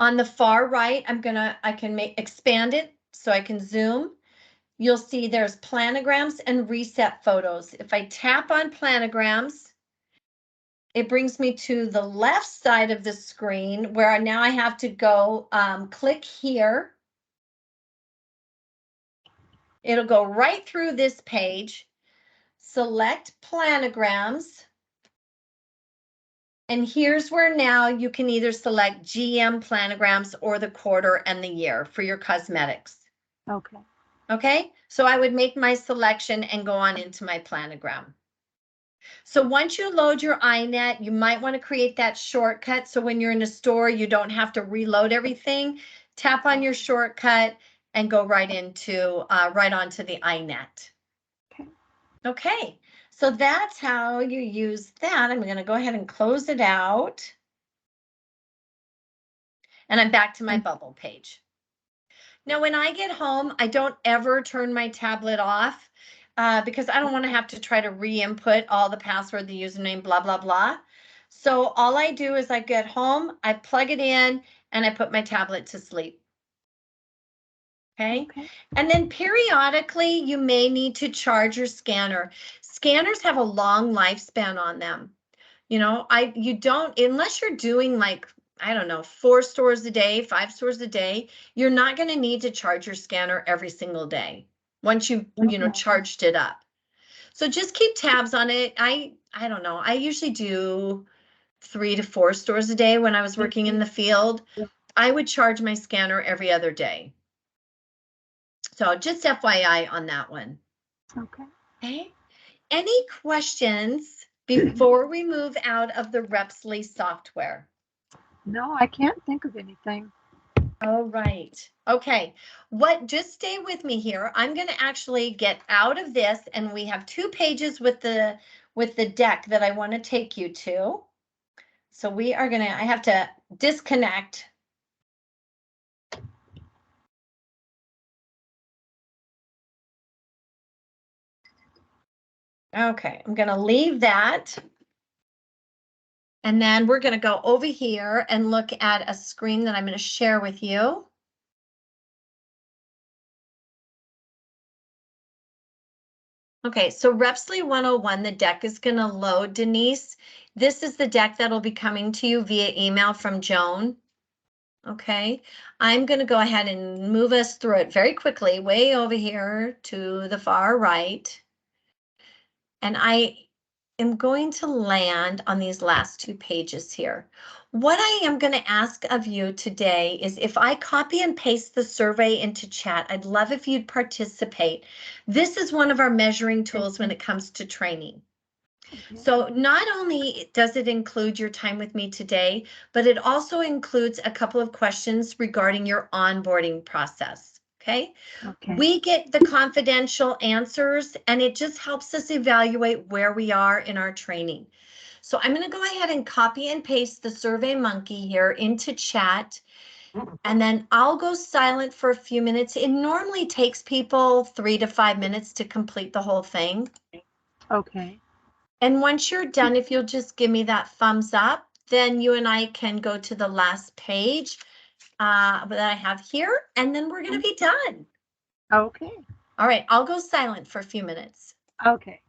On the far right, I can expand it so I can zoom. You'll see there's planograms and reset photos. If I tap on planograms, it brings me to the left side of the screen where now I have to go click here. It'll go right through this page, select planograms. And here's where now you can either select GM planograms or the quarter and the year for your cosmetics. Okay. Okay, so I would make my selection and go on into my planogram. So once you load your iNet, you might want to create that shortcut. So when you're in a store, you don't have to reload everything. Tap on your shortcut and go right onto the iNet. Okay. Okay, so that's how you use that. I'm going to go ahead and close it out. And I'm back to my bubble page. Now, when I get home, I don't ever turn my tablet off because I don't want to have to try to re-input all the password, the username, blah, blah, blah. So all I do is I get home, I plug it in, and I put my tablet to sleep. Okay. And then periodically, you may need to charge your scanner. Scanners have a long lifespan on them. You know, you don't, unless you're doing like, I don't know, 4 stores a day, 5 stores a day, you're not going to need to charge your scanner every single day once you charged it up. So just keep tabs on it. I don't know. I usually do 3 to 4 stores a day when I was working in the field. I would charge my scanner every other day. So just FYI on that one. Okay. Any questions before we move out of the Repsly software? No, I can't think of anything. All right. Okay. Just stay with me here. I'm going to actually get out of this, and we have 2 pages with the deck that I want to take you to. So I have to disconnect. Okay, I'm going to leave that. And then we're going to go over here and look at a screen that I'm going to share with you. Okay, so Repsly 101, the deck is going to load, Denise. This is the deck that'll be coming to you via email from Joan. Okay, I'm going to go ahead and move us through it very quickly, way over here to the far right. And I am going to land on these last 2 pages here. What I am going to ask of you today is if I copy and paste the survey into chat, I'd love if you'd participate. This is one of our measuring tools when it comes to training. Okay. So not only does it include your time with me today, but it also includes a couple of questions regarding your onboarding process. Okay. Okay. We get the confidential answers and it just helps us evaluate where we are in our training. So I'm going to go ahead and copy and paste the Survey Monkey here into chat. And then I'll go silent for a few minutes. It normally takes people 3 to 5 minutes to complete the whole thing. Okay. And once you're done, if you'll just give me that thumbs up, then you and I can go to the last page that I have here, and then we're going to be done. Okay. All right, I'll go silent for a few minutes. Okay.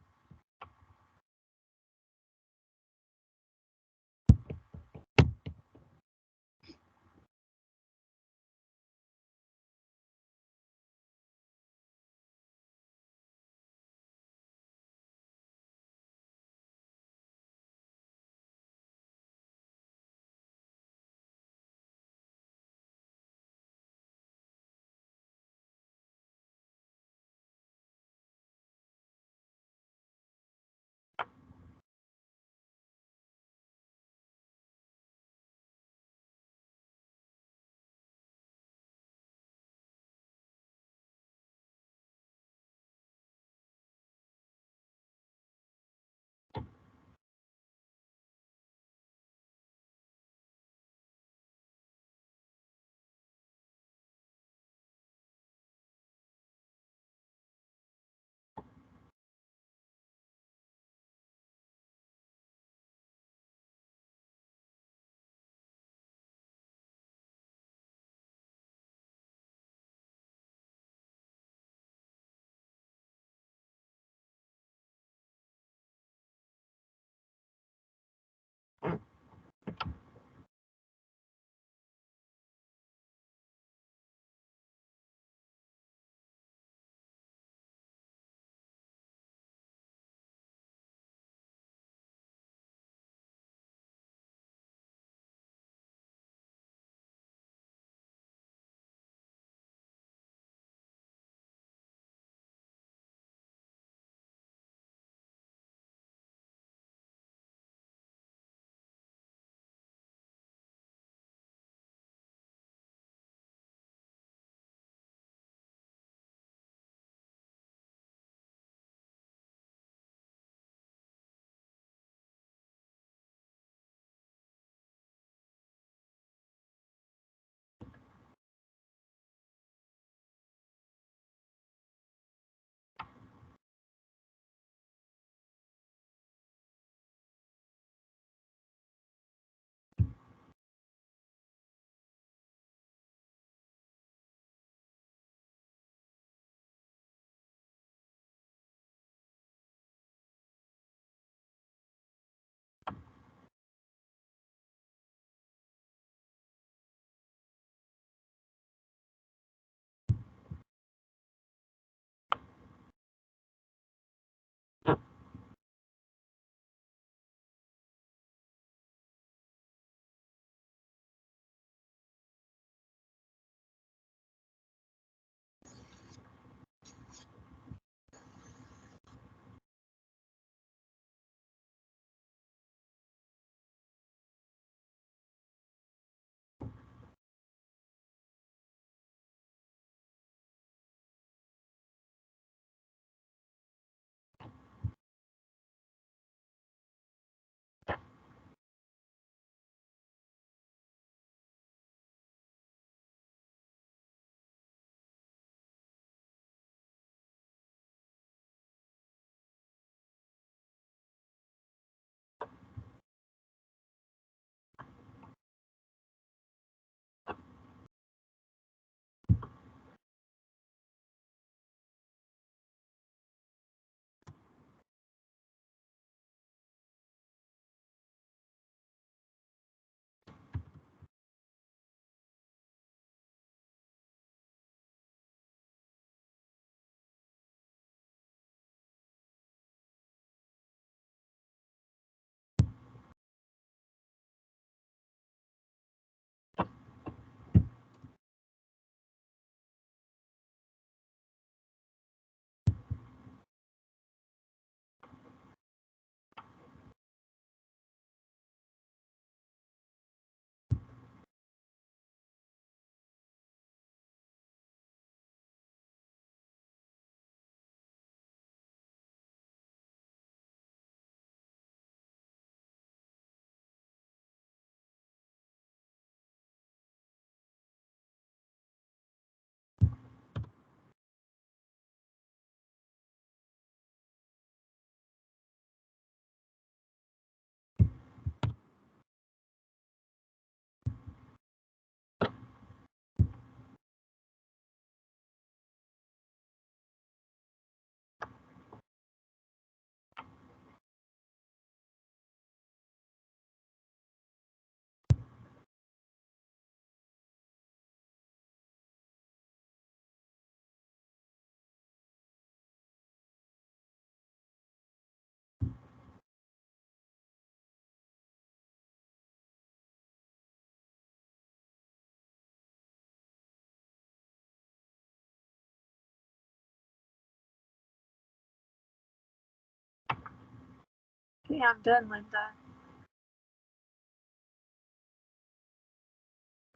Okay, I'm done, Linda.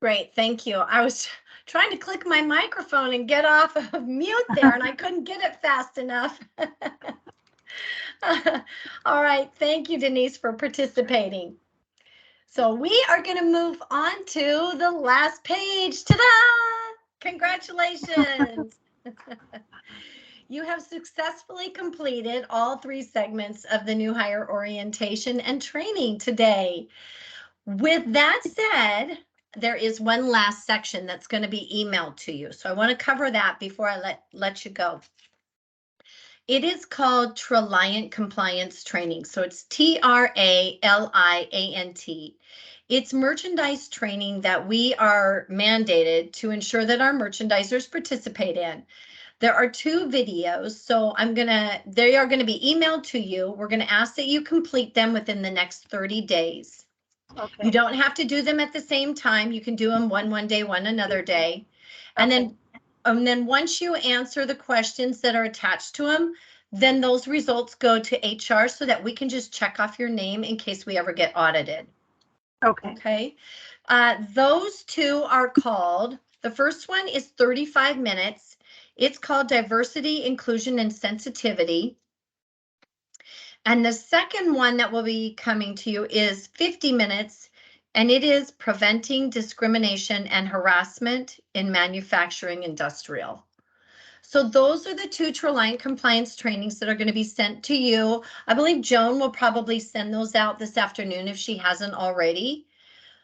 Great, thank you. I was trying to click my microphone and get off of mute there, and I couldn't get it fast enough. All right, thank you, Denise, for participating. So we are going to move on to the last page. Ta-da! Congratulations. You have successfully completed all 3 segments of the new hire orientation and training today. With that said, there is one last section that's going to be emailed to you. So I want to cover that before I let you go. It is called Traliant Compliance Training. So it's TRALIANT. It's merchandise training that we are mandated to ensure that our merchandisers participate in. There are 2 videos, so they are going to be emailed to you. We're going to ask that you complete them within the next 30 days. Okay. You don't have to do them at the same time. You can do them one day, one another day. And then once you answer the questions that are attached to them, then those results go to HR so that we can just check off your name in case we ever get audited. Okay. Okay. Those 2 are called, the first one is 35 minutes. It's called Diversity, Inclusion, and Sensitivity. And the second one that will be coming to you is 50 minutes, and it is Preventing Discrimination and Harassment in Manufacturing Industrial. So those are the 2 Traliant compliance trainings that are going to be sent to you. I believe Joan will probably send those out this afternoon if she hasn't already.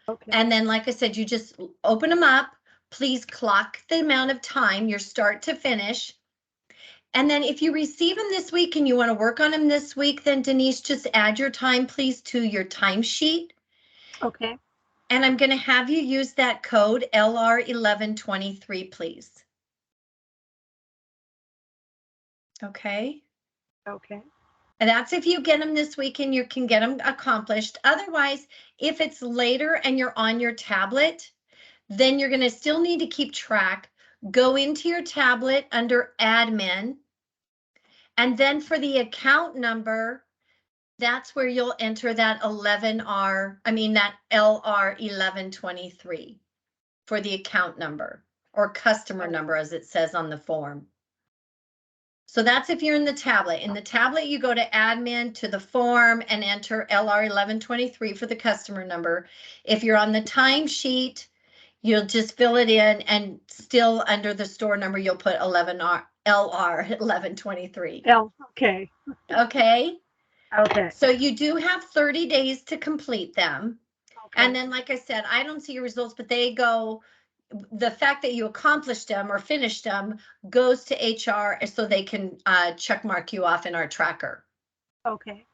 Okay. And then, like I said, you just open them up. Please clock the amount of time, your start to finish. And then if you receive them this week and you want to work on them this week, then Denise, just add your time, please, to your timesheet. Okay. And I'm going to have you use that code LR1123, please. Okay. Okay. And that's if you get them this week and you can get them accomplished. Otherwise, if it's later and you're on your tablet, then you're going to still need to keep track. Go into your tablet under admin. And then for the account number, that's where you'll enter that that LR1123 for the account number or customer number, as it says on the form. So that's if you're in the tablet. In the tablet, you go to admin to the form and enter LR1123 for the customer number. If you're on the timesheet, you'll just fill it in, and still under the store number, you'll put LR1123. Okay. Okay. Okay. So you do have 30 days to complete them. Okay. And then, like I said, I don't see your results, but the fact that you accomplished them or finished them goes to HR so they can check mark you off in our tracker. Okay.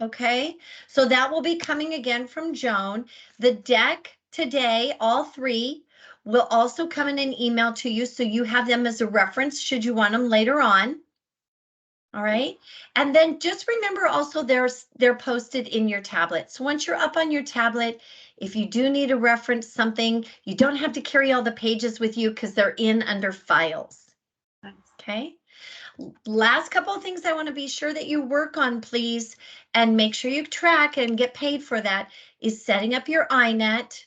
Okay, so that will be coming again from Joan. The deck today, all 3, will also come in an email to you, so you have them as a reference should you want them later on. All right. And then just remember also they're posted in your tablet. So once you're up on your tablet, if you do need to reference something, you don't have to carry all the pages with you because they're in under files. Nice. Okay. Last couple of things I want to be sure that you work on, please, and make sure you track and get paid for that, is setting up your INET.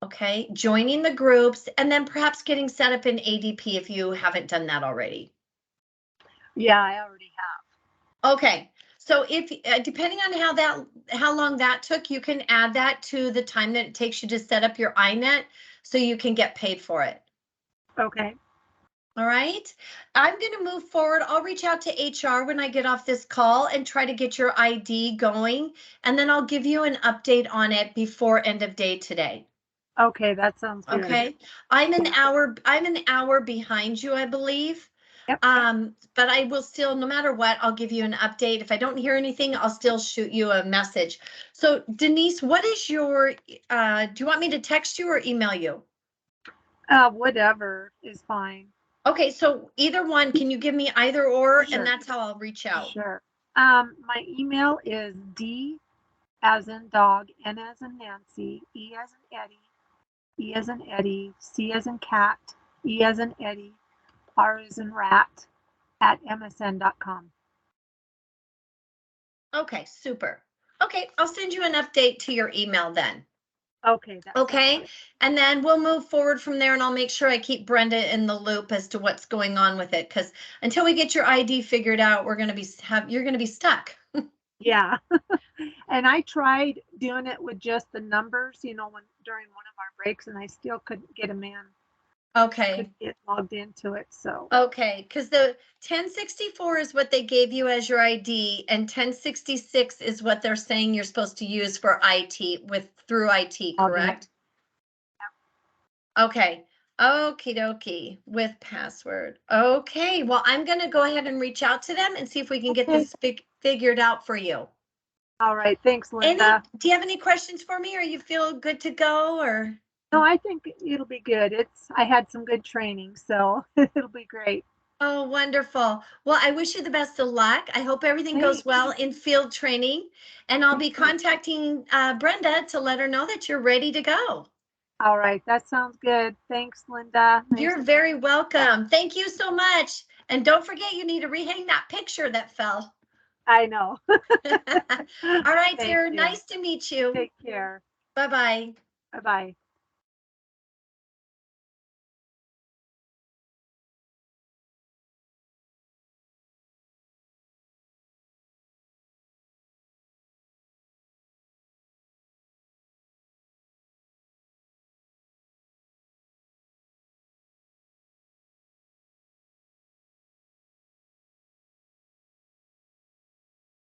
Okay. Joining the groups, and then perhaps getting set up in ADP if you haven't done that already. Yeah, I already have. Okay, so if depending on how long that took, you can add that to the time that it takes you to set up your INET, so you can get paid for it. Okay. All right, I'm going to move forward. I'll reach out to HR when I get off this call and try to get your ID going, and then I'll give you an update on it before end of day today. Okay, that sounds good. Okay, I'm an hour behind you, I believe. Yep. But I will still, no matter what, I'll give you an update. If I don't hear anything, I'll still shoot you a message. So Denise, what is your, do you want me to text you or email you? Whatever is fine. Okay, so either one, can you give me either or, Sure. and that's how I'll reach out. Sure. My email is D as in dog, N as in Nancy, E as in Eddie, E as in Eddie, C as in cat, E as in Eddie, R as in rat, @msn.com. Okay, super. Okay, I'll send you an update to your email then. Okay. That sounds Okay, good. and then we'll move forward from there, and I'll make sure I keep Brenda in the loop as to what's going on with it, because until we get your ID figured out, we're gonna be you're gonna be stuck. Yeah. And I tried doing it with just the numbers, when during one of our breaks, and I still couldn't get them in. Okay, Couldn't get logged into it. So okay, because the 1064 is what they gave you as your ID, and 1066 is what they're saying you're supposed to use for IT through IT, log in. correct? Okay. Okie dokie with password. Okay, well, I'm gonna go ahead and reach out to them and see if we can get Okay. this figured out for you. All right. Thanks, Do Linda. you have any questions for me, or you feel good to go, or? No, I think it'll be good. I had some good training, so it'll be great. Oh, wonderful. Well, I wish you the best of luck. I hope everything goes Thanks. well in field training, and I'll be Thank you. contacting Brenda to let her know that you're ready to go. All right. That sounds good. Thanks, Linda. Nice You're to- very welcome. Thank you so much. And don't forget, you need to rehang that picture that fell. I know. All right, Thank dear. you. Nice to meet you. Take care. Bye-bye. Bye-bye.